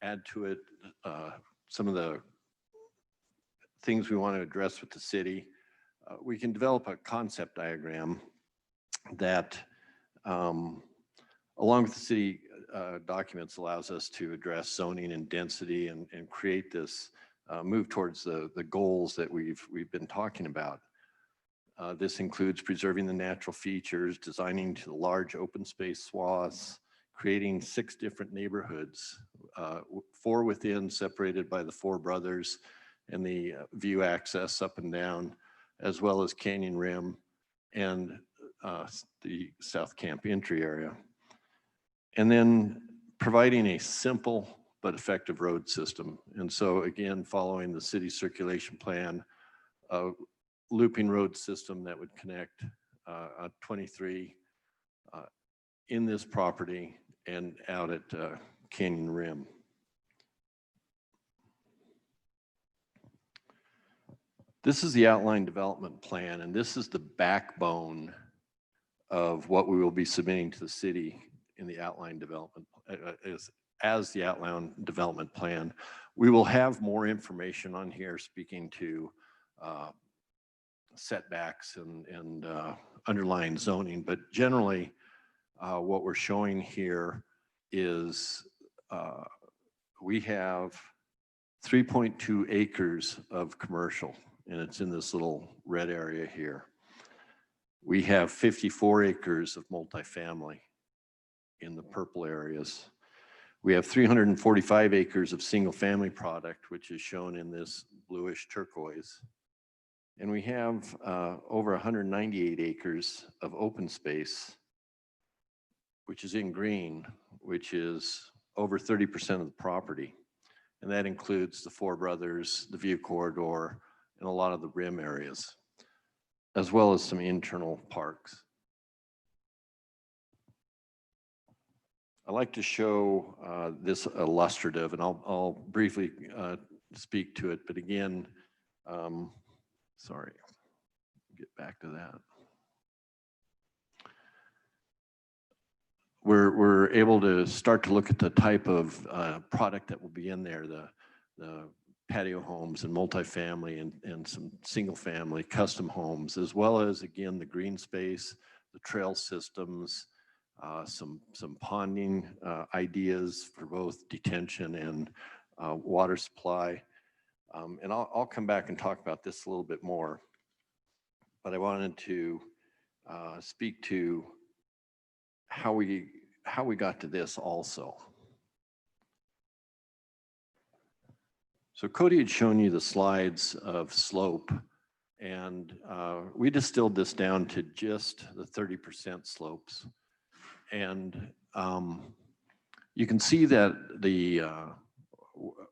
Speaker 3: add to it some of the things we want to address with the city, we can develop a concept diagram that, along with the city documents, allows us to address zoning and density and create this move towards the goals that we've been talking about. This includes preserving the natural features, designing to the large open space swaths, creating 6 different neighborhoods, 4 within, separated by the 4 brothers and the view access up and down, as well as Canyon Rim and the South Camp entry area. And then providing a simple but effective road system. And so again, following the city circulation plan, looping road system that would connect 23 in this property and out at Canyon Rim. This is the outline development plan, and this is the backbone of what we will be submitting to the city in the outline development as the outline development plan. We will have more information on here speaking to setbacks and underlying zoning, but generally what we're showing here is we have 3.2 acres of commercial, and it's in this little red area here. We have 54 acres of multifamily in the purple areas. We have 345 acres of single-family product, which is shown in this bluish turquoise. And we have over 198 acres of open space, which is in green, which is over 30% of the property. And that includes the Four Brothers, the View Corridor, and a lot of the rim areas, as well as some internal parks. I like to show this illustrative, and I'll briefly speak to it, but again, sorry, get back to that. We're able to start to look at the type of product that will be in there, the patio homes and multifamily and some single family custom homes, as well as, again, the green space, the trail systems, some ponding ideas for both detention and water supply. And I'll come back and talk about this a little bit more, but I wanted to speak to how we got to this also. So Cody had shown you the slides of slope, and we distilled this down to just the 30% slopes. And you can see that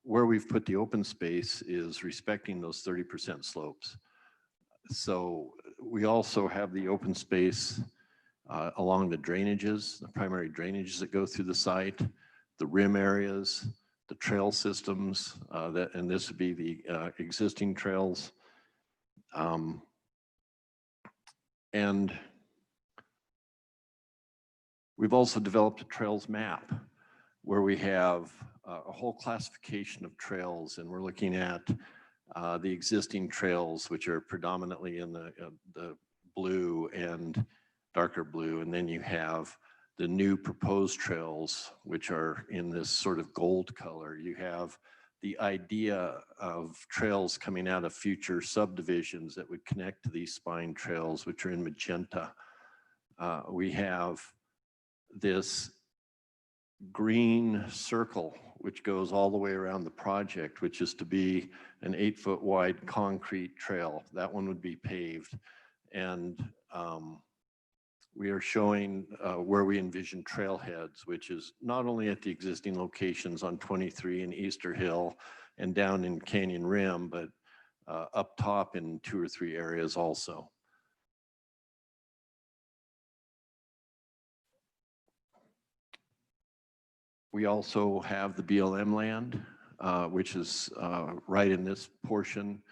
Speaker 3: where we've put the open space is respecting those 30% slopes. So we also have the open space along the drainages, the primary drainages that go through the site, the rim areas, the trail systems, and this would be the existing trails. And we've also developed a trails map where we have a whole classification of trails, and we're looking at the existing trails, which are predominantly in the blue and darker blue, and then you have the new proposed trails, which are in this sort of gold color. You have the idea of trails coming out of future subdivisions that would connect to these spine trails, which are in magenta. We have this green circle, which goes all the way around the project, which is to be an 8-foot wide concrete trail. That one would be paved. And we are showing where we envision trailheads, which is not only at the existing locations on 23 and Easter Hill and down in Canyon Rim, but up top in 2 or 3 areas also. We also have the BLM land, which is right in this portion.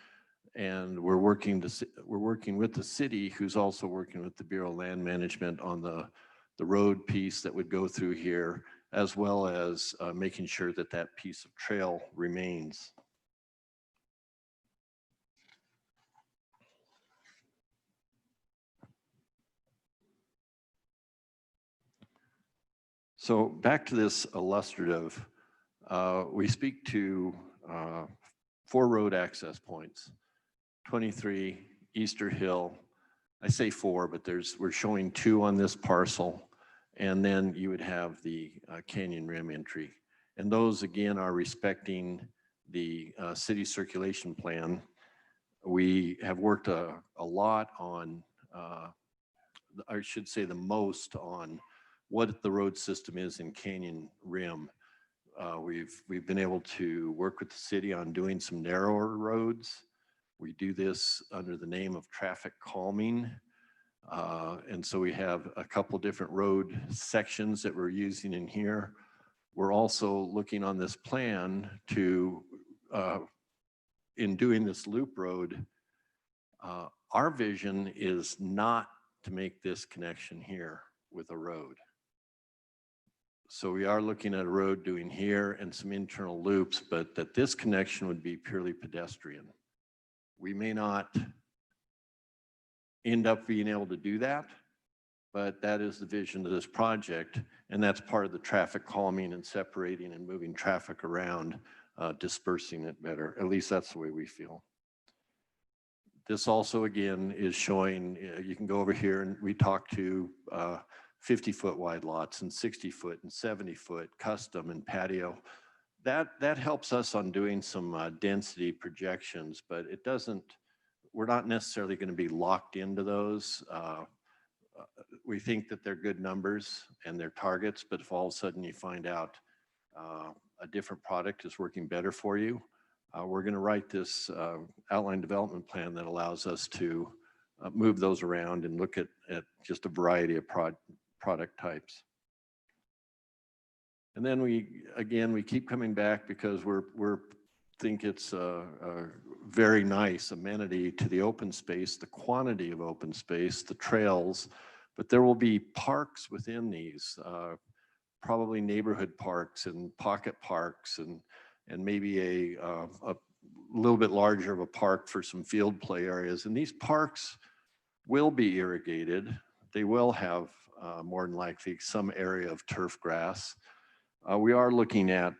Speaker 3: And we're working with the city, who's also working with the Bureau of Land Management on the road piece that would go through here, as well as making sure that that piece of trail remains. So back to this illustrative, we speak to 4 road access points. 23, Easter Hill. I say 4, but we're showing 2 on this parcel. And then you would have the Canyon Rim entry. And those, again, are respecting the city circulation plan. We have worked a lot on, I should say the most on what the road system is in Canyon Rim. We've been able to work with the city on doing some narrower roads. We do this under the name of traffic calming. And so we have a couple different road sections that we're using in here. We're also looking on this plan to, in doing this loop road, our vision is not to make this connection here with a road. So we are looking at a road doing here and some internal loops, but that this connection would be purely pedestrian. We may not end up being able to do that, but that is the vision of this project, and that's part of the traffic calming and separating and moving traffic around, dispersing it better. At least that's the way we feel. This also, again, is showing, you can go over here and we talked to 50-foot wide lots and 60-foot and 70-foot custom and patio. That helps us on doing some density projections, but it doesn't, we're not necessarily going to be locked into those. We think that they're good numbers and they're targets, but if all of a sudden you find out a different product is working better for you, we're going to write this outline development plan that allows us to move those around and look at just a variety of product types. And then we keep coming back because we're think it's a very nice amenity to the open space, the quantity of open space, the trails, but there will be parks within these, probably neighborhood parks and pocket parks and maybe a little bit larger of a park for some field play areas. And these parks will be irrigated. They will have more than likely some area of turf grass. We are looking at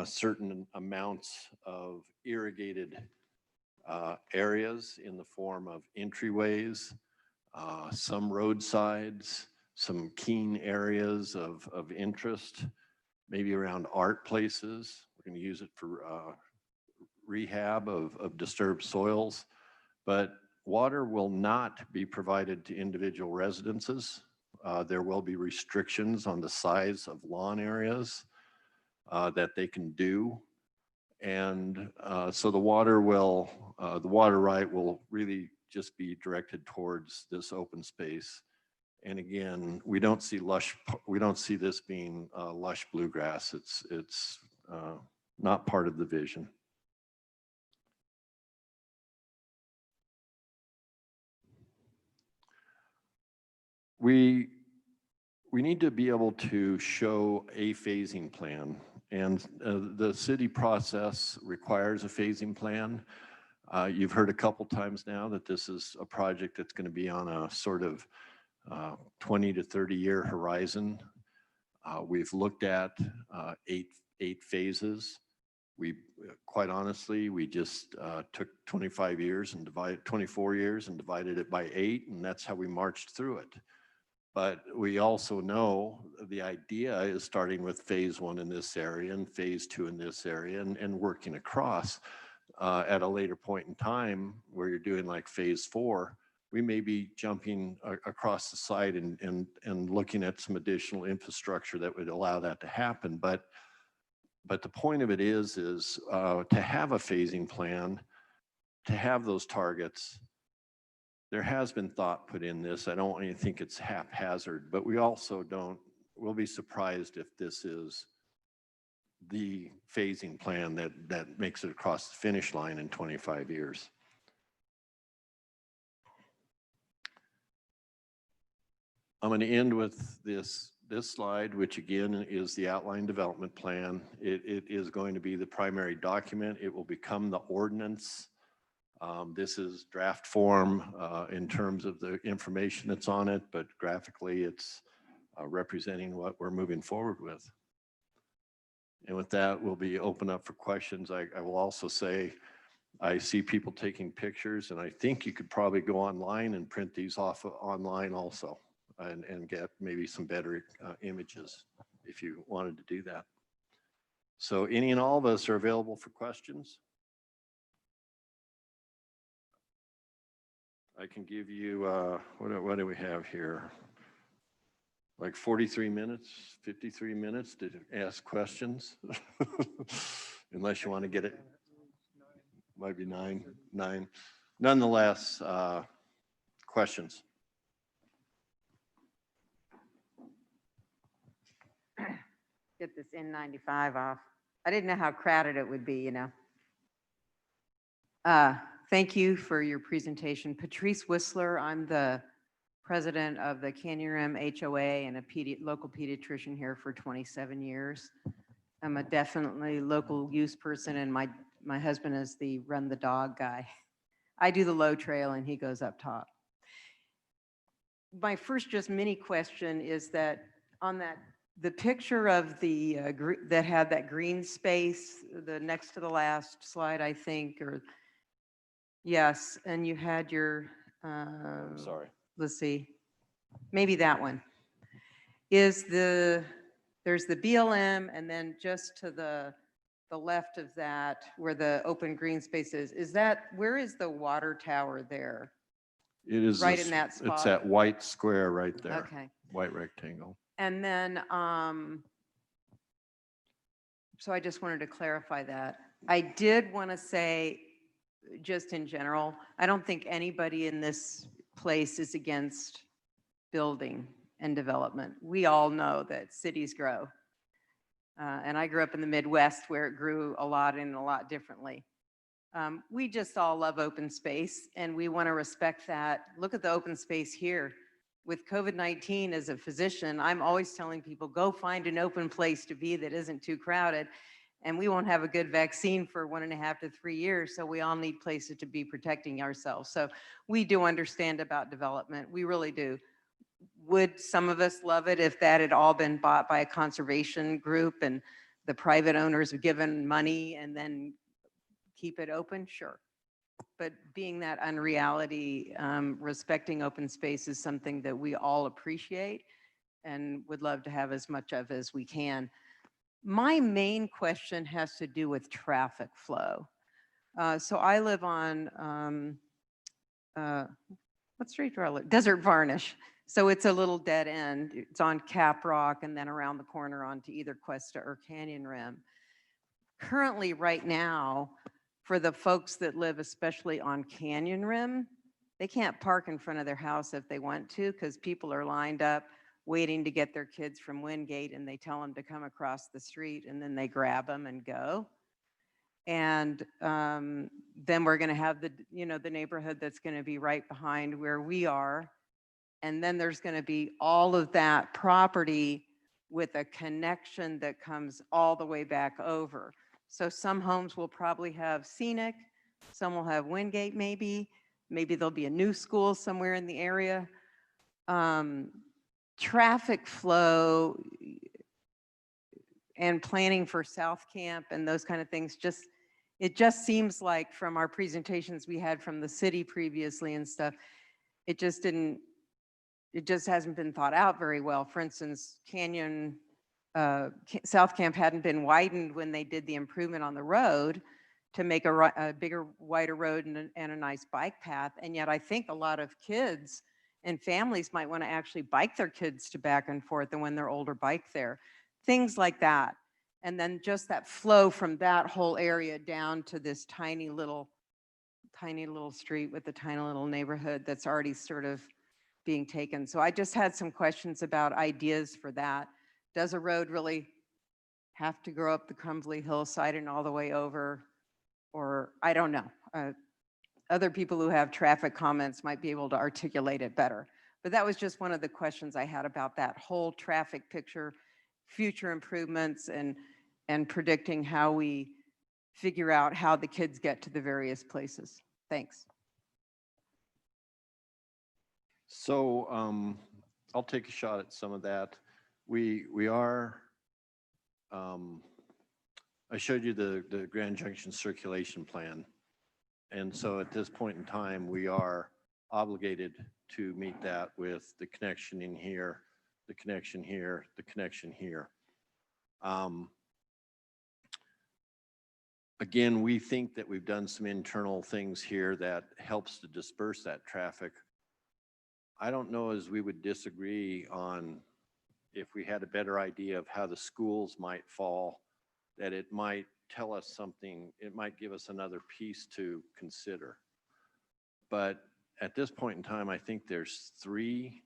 Speaker 3: certain amounts of irrigated areas in the form of entryways, some roadsides, some keen areas of interest, maybe around art places. We're going to use it for rehab of disturbed soils, but water will not be provided to individual residences. There will be restrictions on the size of lawn areas that they can do. And so the water right will really just be directed towards this open space. And again, we don't see this being lush bluegrass. It's not part of the vision. We need to be able to show a phasing plan, and the city process requires a phasing plan. You've heard a couple times now that this is a project that's going to be on a sort of 20 to 30 year horizon. We've looked at eight phases. Quite honestly, we just took 24 years and divided it by 8, and that's how we marched through it. But we also know the idea is starting with phase 1 in this area and phase 2 in this area and working across. At a later point in time where you're doing like phase 4, we may be jumping across the site and looking at some additional infrastructure that would allow that to happen. But the point of it is to have a phasing plan, to have those targets. There has been thought put in this. I don't want you to think it's haphazard, but we also we'll be surprised if this is the phasing plan that makes it across the finish line in 25 years. I'm going to end with this slide, which again is the outline development plan. It is going to be the primary document. It will become the ordinance. This is draft form in terms of the information that's on it, but graphically it's representing what we're moving forward with. And with that, we'll be open up for questions. I will also say, I see people taking pictures, and I think you could probably go online and print these off online also and get maybe some better images if you wanted to do that. So any and all of us are available for questions. I can give you, what do we have here? Like 43 minutes, 53 minutes to ask questions. Unless you want to get it, might be nine. Nonetheless, questions.
Speaker 4: Get this N95 off. I didn't know how crowded it would be, you know. Thank you for your presentation. Patrice Whistler, I'm the president of the Canyon Rim HOA and a local pediatrician here for 27 years. I'm a definitely local use person, and my husband is the run the dog guy. I do the low trail and he goes up top. My first just mini question is that on the picture of the that had that green space, the next to the last slide, I think, or yes, and you had your
Speaker 3: Sorry.
Speaker 4: let's see, maybe that one, is there's the BLM, and then just to the left of that, where the open green space is that, where is the water tower there?
Speaker 3: It is,
Speaker 4: Right in that
Speaker 3: it's
Speaker 4: spot?
Speaker 3: that white square right there,
Speaker 4: Okay.
Speaker 3: white rectangle.
Speaker 4: And then, so I just wanted to clarify that. I did want to say, just in general, I don't think anybody in this place is against building and development. We all know that cities grow. And I grew up in the Midwest where it grew a lot and a lot differently. We just all love open space and we want to respect that. Look at the open space here. With COVID-19 as a physician, I'm always telling people, go find an open place to be that isn't too crowded. And we won't have a good vaccine for 1.5 to 3 years. So we all need places to be protecting ourselves. So we do understand about development. We really do. Would some of us love it if that had all been bought by a conservation group and the private owners have given money and then keep it open? Sure. But being that unreality, respecting open space is something that we all appreciate and would love to have as much of as we can. My main question has to do with traffic flow. So I live on, what street do I live? Desert Varnish. So it's a little dead end. It's on Cap Rock and then around the corner onto either Cuesta or Canyon Rim. Currently, right now, for the folks that live especially on Canyon Rim, they can't park in front of their house if they want to because people are lined up waiting to get their kids from Wingate and they tell them to come across the street and then they grab them and go. And then we're going to have the neighborhood that's going to be right behind where we are. And then there's going to be all of that property with a connection that comes all the way back over. So some homes will probably have scenic, some will have Wingate maybe there'll be a new school somewhere in the area. Traffic flow and planning for South Camp and those kind of things, it just seems like from our presentations we had from the city previously and stuff, it just hasn't been thought out very well. For instance, South Camp hadn't been widened when they did the improvement on the road to make a bigger, wider road and a nice bike path. And yet I think a lot of kids and families might want to actually bike their kids to back and forth and when they're older bike there. Things like that. And then just that flow from that whole area down to this tiny little street with a tiny little neighborhood that's already sort of being taken. So I just had some questions about ideas for that. Does a road really have to go up the crumbly hillside and all the way over? Or I don't know. Other people who have traffic comments might be able to articulate it better. But that was just one of the questions I had about that whole traffic picture, future improvements, and predicting how we figure out how the kids get to the various places. Thanks.
Speaker 3: So I'll take a shot at some of that. We are, I showed you the Grand Junction circulation plan. And so at this point in time, we are obligated to meet that with the connection in here, the connection here, the connection here. Again, we think that we've done some internal things here that helps to disperse that traffic. I don't know as we would disagree on if we had a better idea of how the schools might fall, that it might tell us something, it might give us another piece to consider. But at this point in time, I think there's 3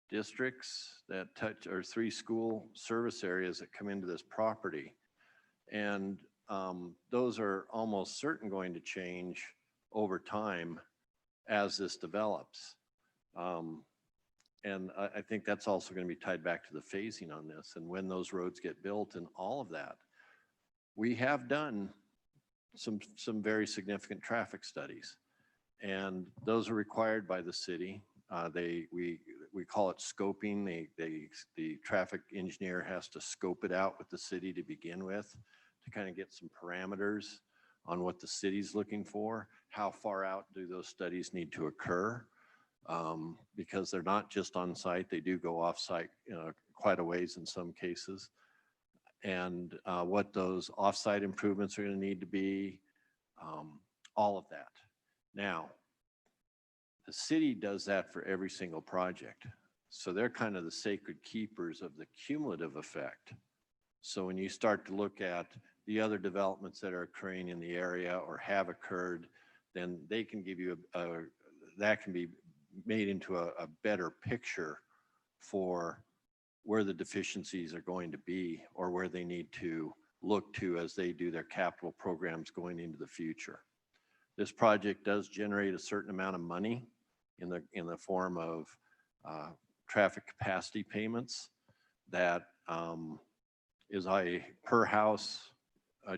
Speaker 3: districts that touch, or 3 school service areas that come into this property. And those are almost certain going to change over time as this develops. And I think that's also going to be tied back to the phasing on this and when those roads get built and all of that. We have done some very significant traffic studies, and those are required by the city. We call it scoping. The traffic engineer has to scope it out with the city to begin with, to kind of get some parameters on what the city's looking for. How far out do those studies need to occur? because they're not just on site, they do go off site, quite a ways in some cases. And what those off-site improvements are going to need to be, all of that. Now, the city does that for every single project. So they're kind of the sacred keepers of the cumulative effect. So when you start to look at the other developments that are occurring in the area or have occurred, then they can give you that can be made into a better picture for where the deficiencies are going to be or where they need to look to as they do their capital programs going into the future. This project does generate a certain amount of money in the form of traffic capacity payments that is a per house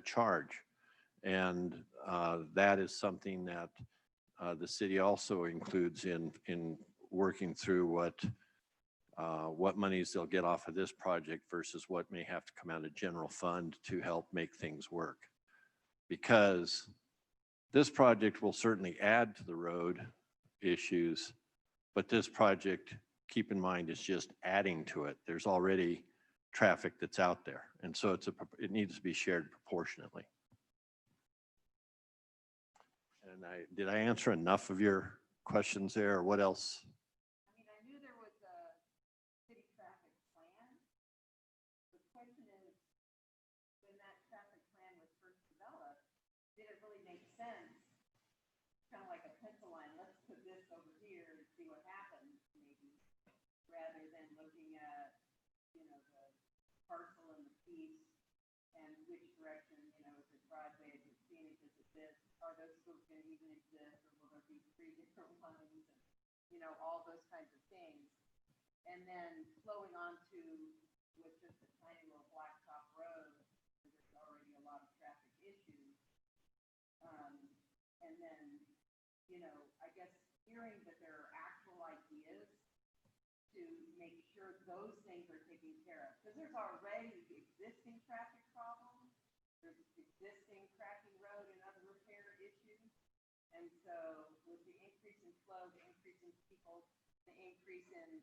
Speaker 3: charge. And that is something that the city also includes in working through what monies they'll get off of this project versus what may have to come out of general fund to help make things work. Because this project will certainly add to the road issues, but this project, keep in mind, is just adding to it. There's already traffic that's out there. And so it needs to be shared proportionately. And did I answer enough of your questions there, or what else?
Speaker 4: I mean, I knew there was a city traffic plan. The question is, when that traffic plan was first developed, did it really make sense? Kind of like a pencil line, let's put this over here and see what happens, maybe, rather than looking at, the parcel and the piece and which direction, is it Broadway, is it scenic, is it this? Are those schools going to even exist, or will there be 3 different ones? And, all those kinds of things. And then flowing on to with just a tiny little blacktop road, where there's already a lot of traffic issues. And then, I guess hearing that there are actual ideas to make sure those things are taken care of. Because there's already existing traffic problems. There's existing cracking road and other repair issues. And so with the increase in flow, the increase in people, the increase in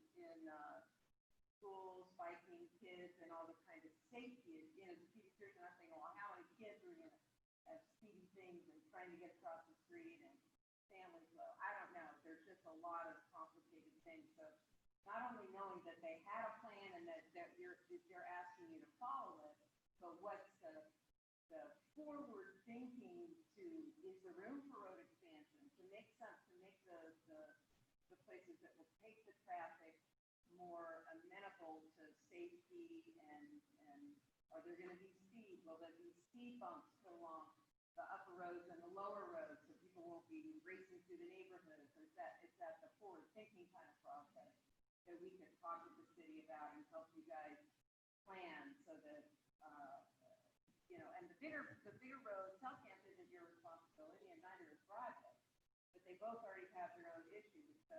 Speaker 4: schools, biking kids, and all the kind of safety, the pediatrician, I'm thinking, well, how many kids are going to have speedy things and trying to get across the street and family flow? I don't know. There's just a lot of complicated things. So not only knowing that they had a plan and that they're asking you to follow it, but what's the forward thinking is there room for road expansion to make the places that will take the traffic more amenable to safety and are there going to be speed? Will there be speed bumps along the upper roads and the lower roads so people won't be racing through the neighborhoods? It's at the forward thinking kind of process that we can talk to the city about and help you guys plan so that and the bigger roads, Southcamp isn't your responsibility and neither is Broadway, but they both already have their own issues. So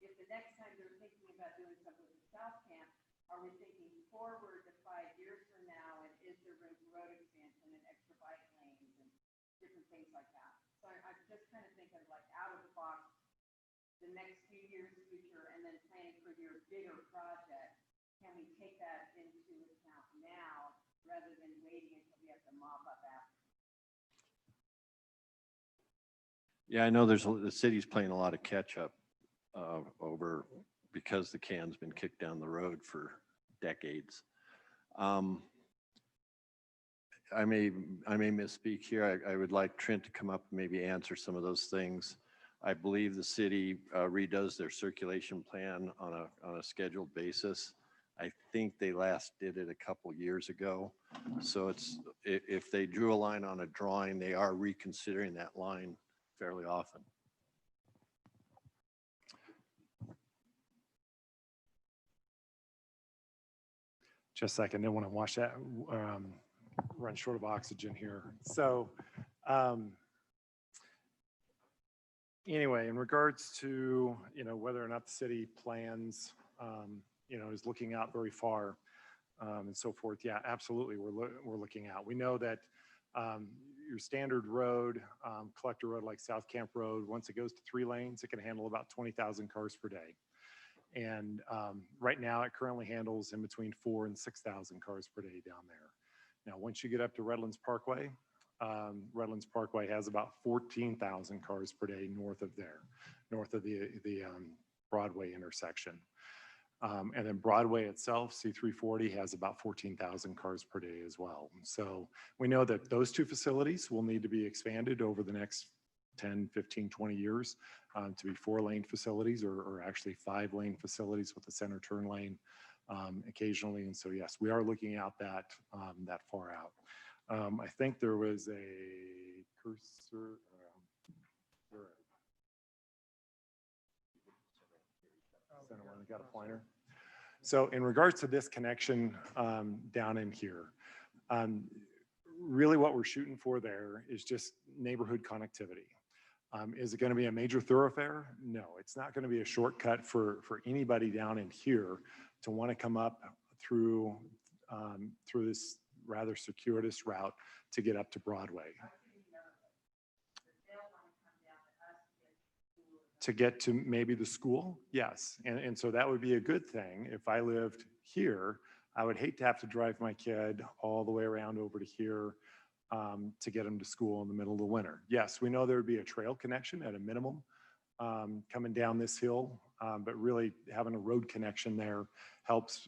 Speaker 4: if the next time they're thinking about doing something with Southcamp, are we thinking forward to 5 years from now, and is there room for road expansion and extra bike lanes and different things like that? So I'm just kind of thinking like out of the box, the next few years future, and then planning for your bigger project. Can we take that into account now rather than waiting until we have to mop up after?
Speaker 3: Yeah, I know the city's playing a lot of catch up over because the can's been kicked down the road for decades. I may misspeak here. I would like Trent to come up and maybe answer some of those things. I believe the city redoes their circulation plan on a scheduled basis. I think they last did it a couple years ago. So if they drew a line on a drawing, they are reconsidering that line fairly often.
Speaker 5: Just a second, I want to wash that, run short of oxygen here. So anyway, in regards to, whether or not the city plans, is looking out very far and so forth. Yeah, absolutely. We're looking out. We know that Your standard road, collector road like South Camp Road, once it goes to 3 lanes, it can handle about 20,000 cars per day. And right now it currently handles in between 4,000 and 6,000 cars per day down there. Now, once you get up to Redlands Parkway has about 14,000 cars per day north of there, north of the Broadway intersection. And then Broadway itself, C340, has about 14,000 cars per day as well. So we know that those 2 facilities will need to be expanded over the next 10, 15, 20 years to be 4-lane facilities or actually 5-lane facilities with a center turn lane occasionally. And so, yes, we are looking out that far out. I think there was a cursor. Center one, got a pointer. So in regards to this connection down in here, really what we're shooting for there is just neighborhood connectivity. Is it going to be a major thoroughfare? No, it's not going to be a shortcut for anybody down in here to want to come up through this rather circuitous route to get up to Broadway. To get to maybe the school, yes. And so that would be a good thing. If I lived here, I would hate to have to drive my kid all the way around over to here to get him to school in the middle of the winter. Yes, we know there would be a trail connection at a minimum coming down this hill, but really having a road connection there helps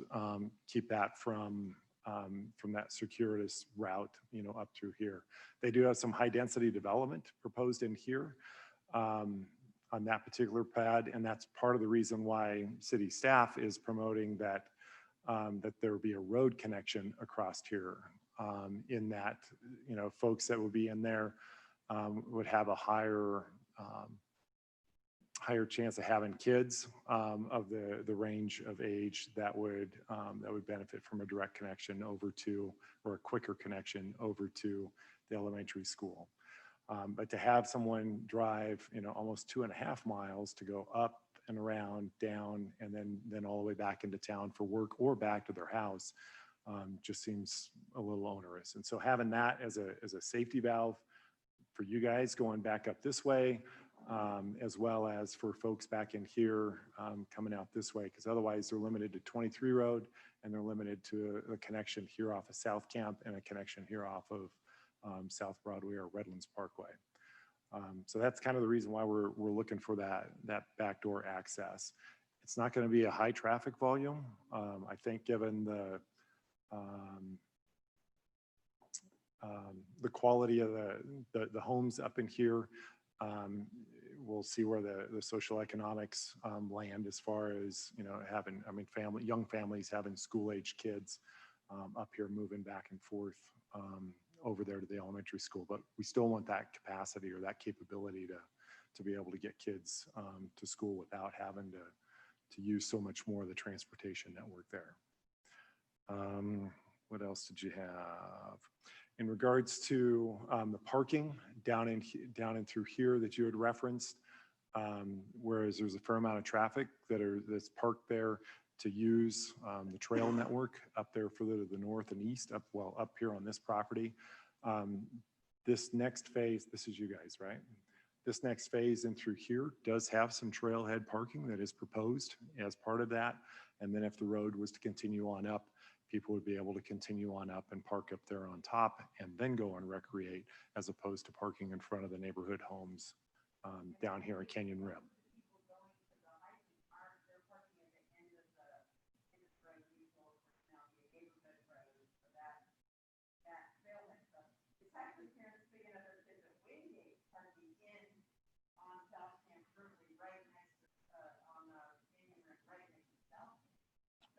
Speaker 5: keep that from that circuitous route, up through here. They do have some high density development proposed in here on that particular pad, and that's part of the reason why city staff is promoting that there will be a road connection across here. In that, folks that would be in there would have a higher chance of having kids of the range of age that would benefit from a direct connection over to, or a quicker connection over to the elementary school. But to have someone drive, almost 2.5 miles to go up and around, down, and then all the way back into town for work or back to their house just seems a little onerous. And so having that as a safety valve for you guys going back up this way, as well as for folks back in here coming out this way, because otherwise they're limited to 23 Road and they're limited to a connection here off of South Camp and a connection here off of South Broadway or Redlands Parkway. So that's kind of the reason why we're looking for that backdoor access. It's not going to be a high traffic volume. I think given the quality of the homes up in here, we'll see where the social economics land as far as having, young families having school-age kids up here moving back and forth over there to the elementary school. But we still want that capacity or that capability to be able to get kids to school without having to use so much more of the transportation network there. What else did you have? In regards to the parking down in through here that you had referenced, whereas there's a fair amount of traffic that's parked there to use the trail network up there further to the north and east, up here on this property. This next phase, this is you guys, right? This next phase in through here does have some trailhead parking that is proposed as part of that. And then if the road was to continue on up, people would be able to continue on up and park up there on top and then go and recreate, as opposed to parking in front of the neighborhood homes down here at Canyon Rim.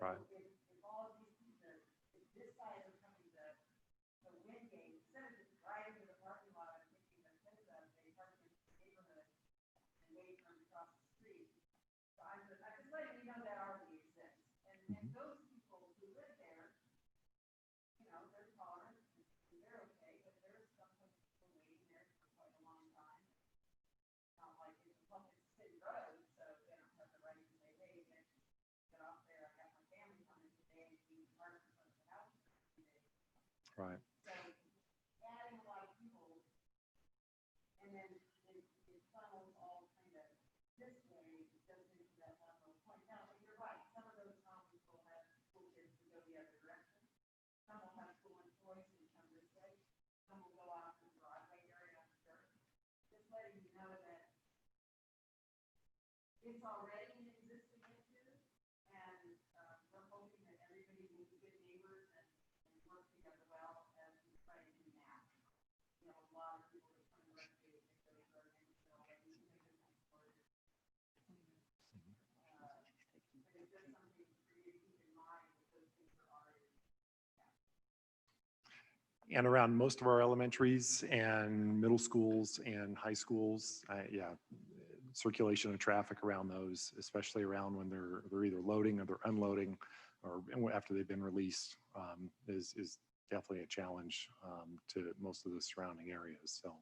Speaker 5: Right. Right.
Speaker 4: It's already an existing issue, and we're hoping that everybody will be good neighbors and work together well as we try to do that. You know, a lot of people that come to recreate if those are neighbors already, we think it's important. But it's just something for you to keep in mind that those things are already.
Speaker 5: And around most of our elementaries and middle schools and high schools, yeah, circulation of traffic around those, especially around when they're either loading or they're unloading, or after they've been released, is definitely a challenge to most of the surrounding areas. So.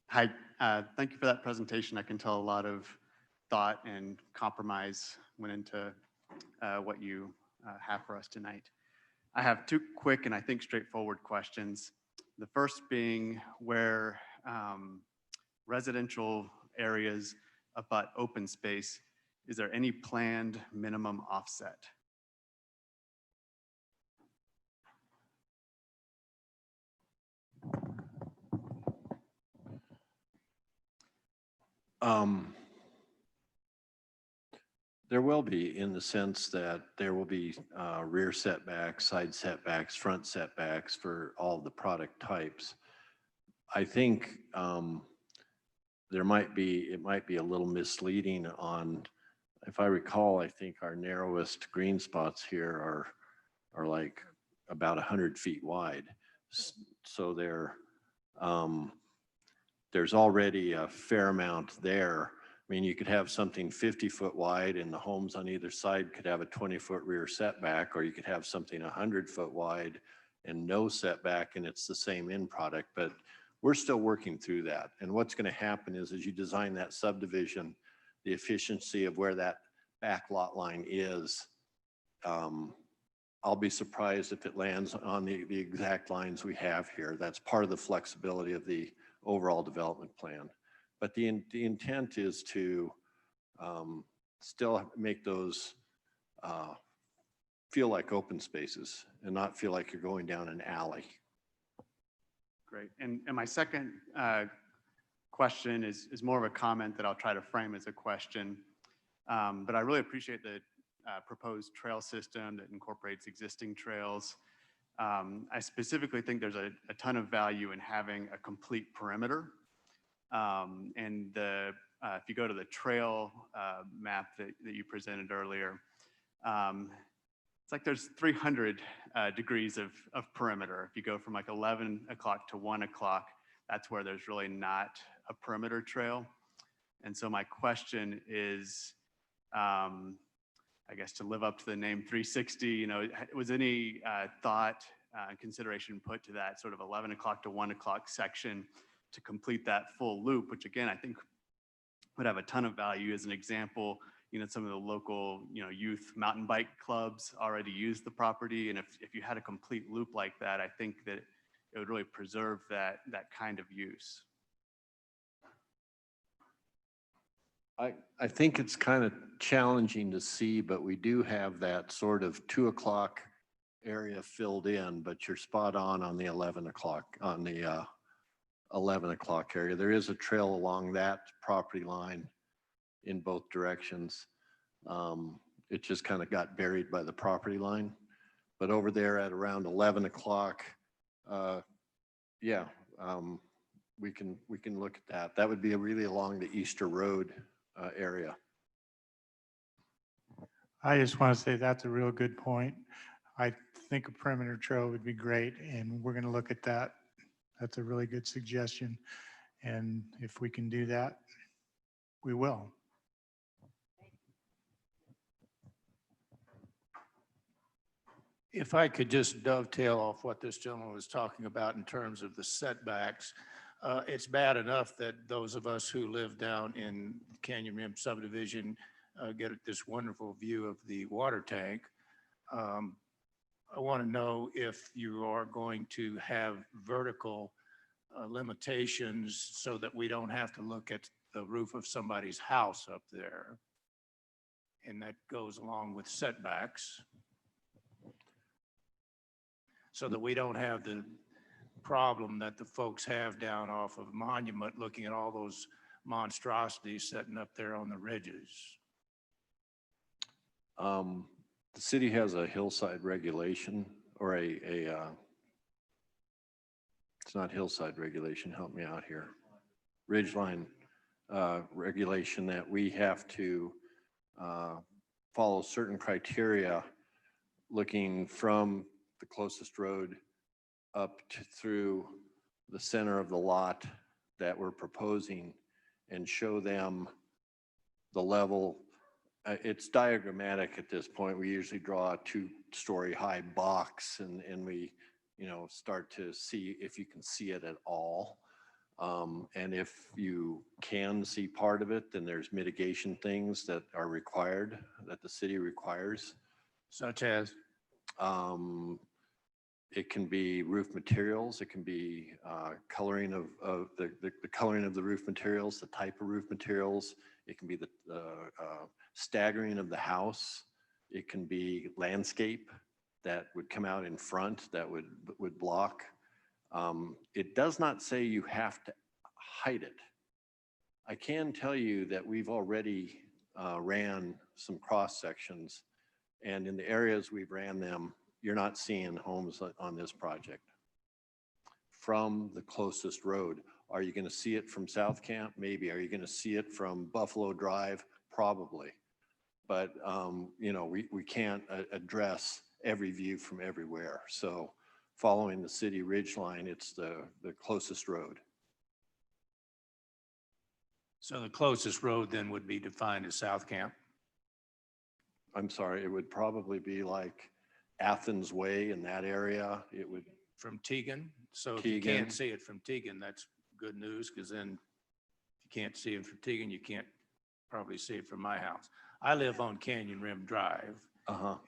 Speaker 6: Hi, thank you for that presentation. I can tell a lot of thought and compromise went into what you have for us tonight. I have two quick and I think straightforward questions. The first being where residential areas abut open space, is there any planned minimum offset?
Speaker 3: There will be, in the sense that there will be rear setbacks, side setbacks, front setbacks for all the product types. I think it might be a little misleading on, if I recall, I think our narrowest green spots here are like about 100 feet wide. So there's already a fair amount there. I mean, you could have something 50-foot wide and the homes on either side could have a 20-foot rear setback, or you could have something 100-foot wide and no setback and it's the same end product, but we're still working through that. And what's going to happen is, as you design that subdivision, the efficiency of where that back lot line is, I'll be surprised if it lands on the exact lines we have here. That's part of the flexibility of the overall development plan. But the intent is to still make those feel like open spaces and not feel like you're going down an alley.
Speaker 6: Great. And my second question is more of a comment that I'll try to frame as a question. But I really appreciate the proposed trail system that incorporates existing trails. I specifically think there's a ton of value in having a complete perimeter. And if you go to the trail map that you presented earlier, it's like there's 300 degrees of perimeter. If you go from like 11 o'clock to 1 o'clock, that's where there's really not a perimeter trail. And so my question is, I guess to live up to the name 360, you know, was any thought and consideration put to that sort of 11 o'clock to 1 o'clock section to complete that full loop, which again, I think would have a ton of value. As an example, you know, some of the local, you know, youth mountain bike clubs already use the property. And if you had a complete loop like that, I think that it would really preserve that kind of use.
Speaker 3: I think it's kind of challenging to see, but we do have that sort of 2 o'clock area filled in, but you're spot on the 11 o'clock, on the 11 o'clock area. There is a trail along that property line in both directions. It just kind of got buried by the property line. But over there at around 11 o'clock, yeah, we can look at that. That would be really along the Easter Road area.
Speaker 1: I just want to say that's a real good point. I think a perimeter trail would be great, and we're going to look at that. That's a really good suggestion. And if we can do that, we will.
Speaker 7: If I could just dovetail off what this gentleman was talking about in terms of the setbacks, it's bad enough that those of us who live down in Canyon Rim subdivision get this wonderful view of the water tank. I want to know if you are going to have vertical limitations so that we don't have to look at the roof of somebody's house up there. And that goes along with setbacks. So that we don't have problem that the folks have down off of Monument, looking at all those monstrosities sitting up there on the ridges?
Speaker 3: The city has a hillside regulation or it's not hillside regulation, help me out here. Ridgeline regulation that we have to follow certain criteria looking from the closest road up through the center of the lot that we're proposing and show them the level. It's diagrammatic at this point. We usually draw a 2-story high box and we, start to see if you can see it at all. And if you can see part of it, then there's mitigation things that are required, that the city requires.
Speaker 7: Such as?
Speaker 3: It can be roof materials. It can be coloring of the coloring of the roof materials, the type of roof materials. It can be the staggering of the house. It can be landscape that would come out in front that would block. It does not say you have to hide it. I can tell you that we've already ran some cross sections, and in the areas we've ran them, you're not seeing homes on this project from the closest road. Are you going to see it from South Camp? Maybe. Are you going to see it from Buffalo Drive? Probably. But we can't address every view from everywhere. So following the city ridge line, it's the closest road.
Speaker 7: So the closest road then would be defined as South Camp?
Speaker 3: I'm sorry, it would probably be like Athens Way in that area. It would.
Speaker 7: From Teagan? So if you
Speaker 3: Teagan.
Speaker 7: can't see it from Teagan, that's good news, because then if you can't see it from Teagan, you can't probably see it from my house. I live on Canyon Rim Drive.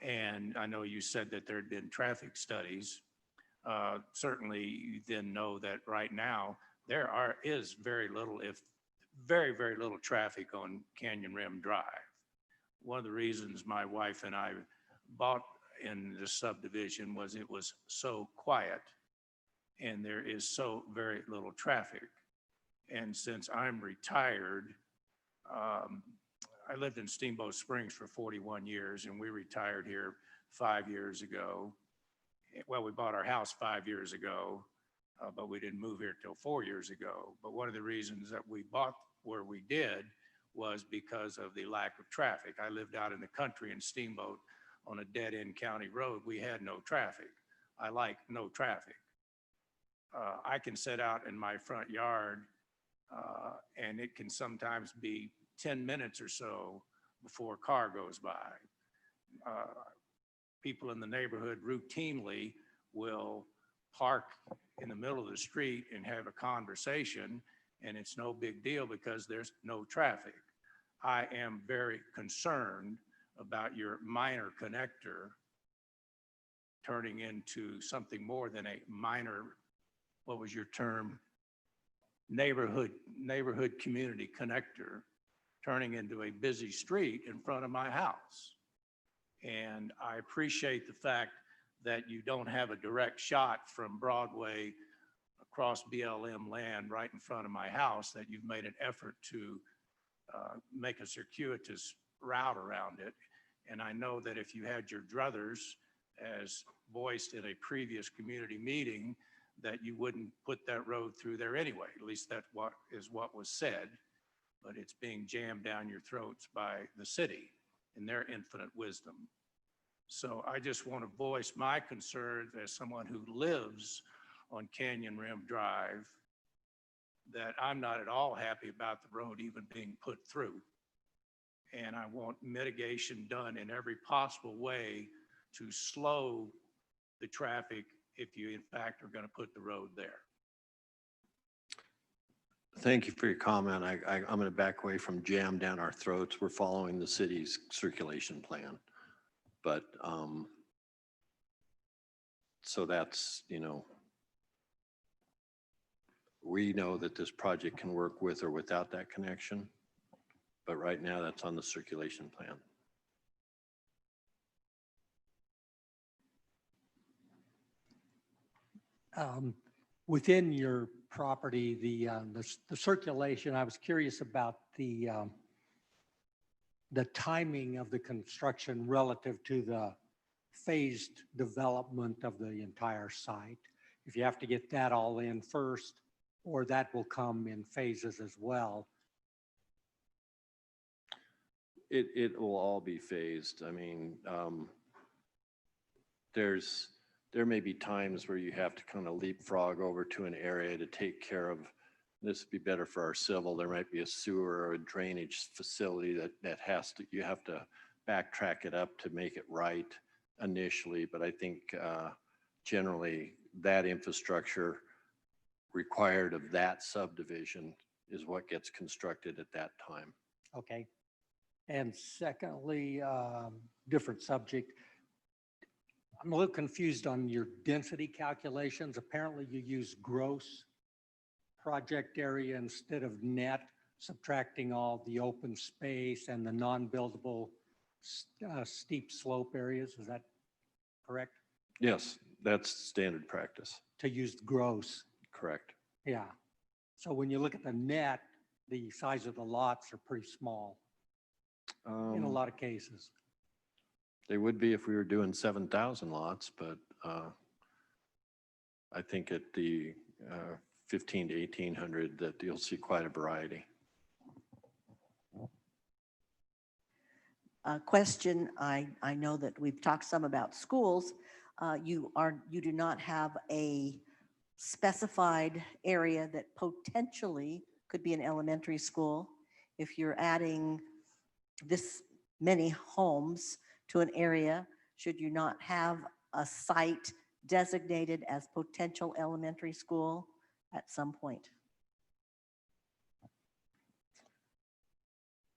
Speaker 7: And I know you said that there had been traffic studies. Certainly you then know that right now is very little, if very, very little traffic on Canyon Rim Drive. One of the reasons my wife and I bought in this subdivision was it was so quiet and there is so very little traffic. And since I'm retired, I lived in Steamboat Springs for 41 years and we retired here 5 years ago. Well, we bought our house 5 years ago, but we didn't move here till 4 years ago. But one of the reasons that we bought where we did was because of the lack of traffic. I lived out in the country in Steamboat on a dead-end county road. We had no traffic. I like no traffic. I can sit out in my front yard and it can sometimes be 10 minutes or so before a car goes by. People in the neighborhood routinely will park in the middle of the street and have a conversation, and it's no big deal because there's no traffic. I am very concerned about your minor connector turning into something more than a minor, what was your term? Neighborhood community connector, turning into a busy street in front of my house. And I appreciate the fact that you don't have a direct shot from Broadway across BLM land right in front of my house, that you've made an effort to make a circuitous route around it. And I know that if you had your druthers, as voiced in a previous community meeting, that you wouldn't put that road through there anyway. At least that is what was said, but it's being jammed down your throats by the city in their infinite wisdom. So I just want to voice my concern as someone who lives on Canyon Rim Drive, that I'm not at all happy about the road even being put through. And I want mitigation done in every possible way to slow the traffic if you in fact are going to put the road there.
Speaker 3: Thank you for your comment. I'm going to back away from jam down our throats. We're following the city's circulation plan. But so that's, we know that this project can work with or without that connection. But right now that's on the circulation plan.
Speaker 8: Within your property, the circulation, I was curious about the timing of the construction relative to the phased development of the entire site. If you have to get that all in first, or that will come in phases as well.
Speaker 3: It will all be phased. I mean, there may be times where you have to kind of leapfrog over to an area to take care of, this would be better for our civil. There might be a sewer or a drainage facility that you have to backtrack it up to make it right initially. But I think generally that infrastructure required of that subdivision is what gets constructed at that time.
Speaker 8: Okay. And secondly, different subject. I'm a little confused on your density calculations. Apparently you use gross project area instead of net, subtracting all the open space and the non-buildable steep slope areas. Is that correct?
Speaker 3: Yes, that's standard practice.
Speaker 8: To use gross.
Speaker 3: Correct.
Speaker 8: Yeah. So when you look at the net, the size of the lots are pretty small in a lot of cases.
Speaker 3: They would be if we were doing 7,000 lots, but I think at the 15 to 1,800 that you'll see quite a variety.
Speaker 9: Question, I know that we've talked some about schools. You do not have a specified area that potentially could be an elementary school. If you're adding this many homes to an area, should you not have a site designated as potential elementary school at some point?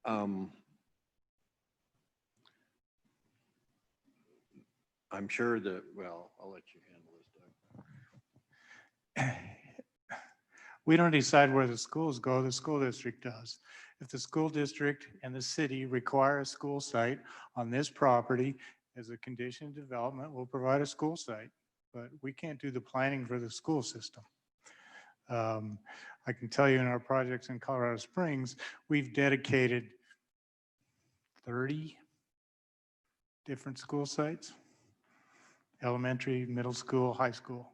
Speaker 3: I'm sure that, well, I'll let you handle this, Doug.
Speaker 1: We don't decide where the schools go, the school district does. If the school district and the city require a school site on this property as a condition of development, we'll provide a school site, but we can't do the planning for the school system. I can tell you in our projects in Colorado Springs, we've dedicated 30 different school sites, elementary, middle school, high school.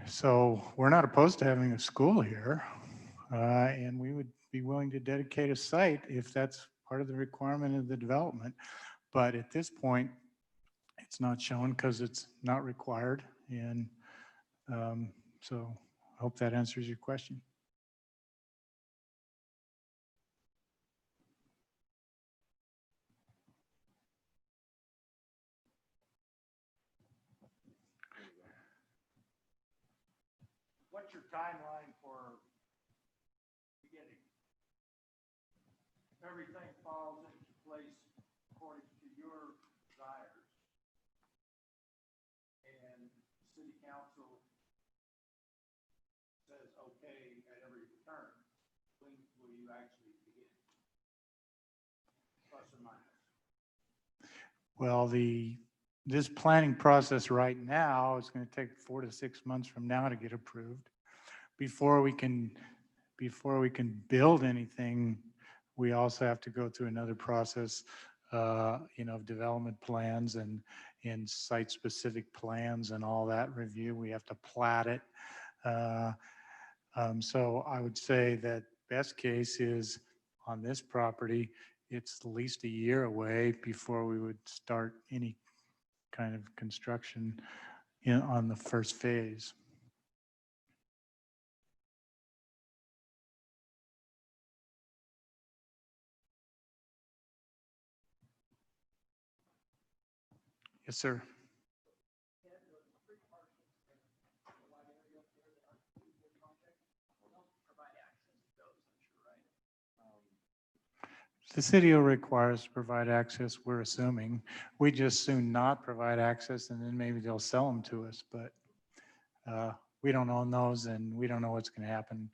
Speaker 1: So we're not opposed to having a school here, and we would be willing to dedicate a site if that's part of the requirement of the development. But at this point, it's not shown because it's not required. And so I hope that answers your question. What's your timeline for beginning? Everything falls into place according to your desires. And the city council says, okay, at every turn, when will you actually begin? Plus or minus? Well, this planning process right now is going to take 4 to 6 months from now to get approved. Before we can build anything, we also have to go through another process, of development plans and site-specific plans and all that review. We have to plat it. So I would say that best case is on this property, it's at least a year away before we would start any kind of construction on the first phase. Yes, sir. The city will require us to provide access, we're assuming. We just soon not provide access and then maybe they'll sell them to us, but we don't own those and we don't know what's going to happen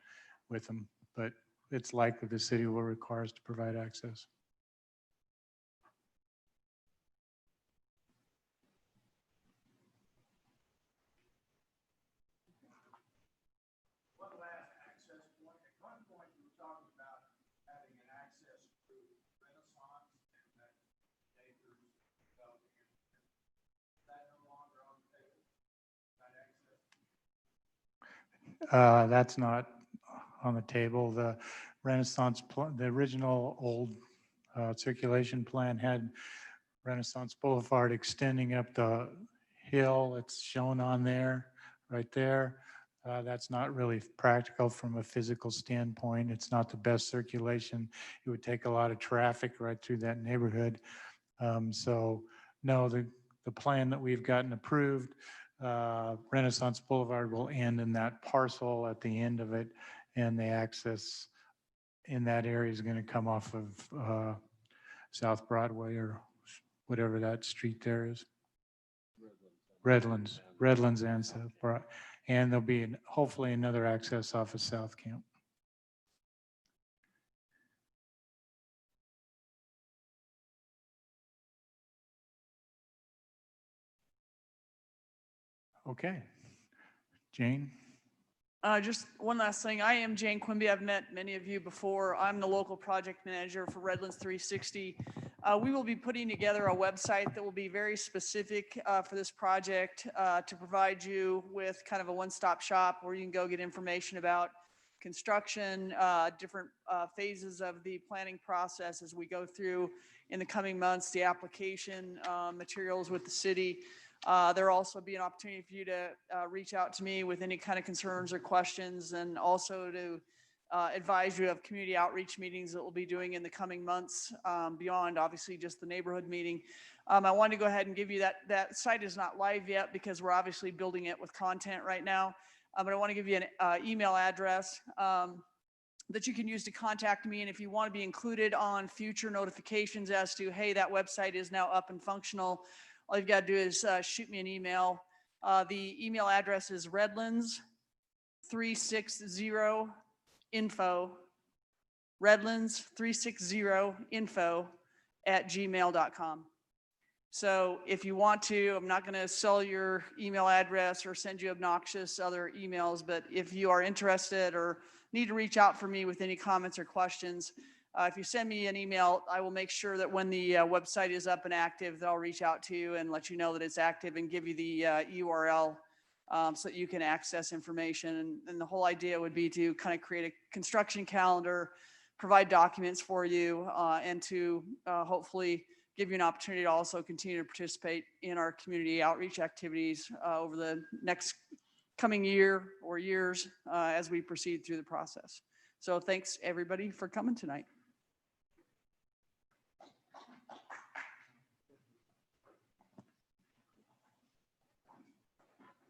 Speaker 1: with them. But it's likely the city will require us to provide access. That's not on the table. The the original old circulation plan had Renaissance Boulevard extending up the hill. It's shown on there, right there. That's not really practical from a physical standpoint. It's not the best circulation. It would take a lot of traffic right through that neighborhood. So no, the plan that we've gotten approved, Renaissance Boulevard will end in that parcel at the end of it, and the access in that area is going to come off of South Broadway or whatever that street there is. Redlands and South Broad. And there'll be hopefully another access off of South Camp. Okay. Jane?
Speaker 10: Just one last thing. I am Jane Quimby. I've met many of you before. I'm the local project manager for Redlands 360. We will be putting together a website that will be very specific for this project to provide you with kind of a one-stop shop where you can go get information about construction, different phases of the planning process as we go through in the coming months, the application materials with the city. There'll also be an opportunity for you to reach out to me with any kind of concerns or questions, and also to advise you of community outreach meetings that we'll be doing in the coming months beyond obviously just the neighborhood meeting. I wanted to go ahead and give you that site is not live yet because we're obviously building it with content right now. But I want to give you an email address that you can use to contact me. And if you want to be included on future notifications as to, hey, that website is now up and functional, all you've got to do is shoot me an email. The email address is redlands360info, redlands360info@gmail.com. So if you want to, I'm not going to sell your email address or send you obnoxious other emails, but if you are interested or need to reach out for me with any comments or questions, if you send me an email, I will make sure that when the website is up and active, that I'll reach out to you and let you know that it's active and give you the URL so that you can access information. And the whole idea would be to kind of create a construction calendar, provide documents for you, and to hopefully give you an opportunity to also continue to participate in our community outreach activities over the next coming year or years as we proceed through the process. So thanks everybody for coming tonight.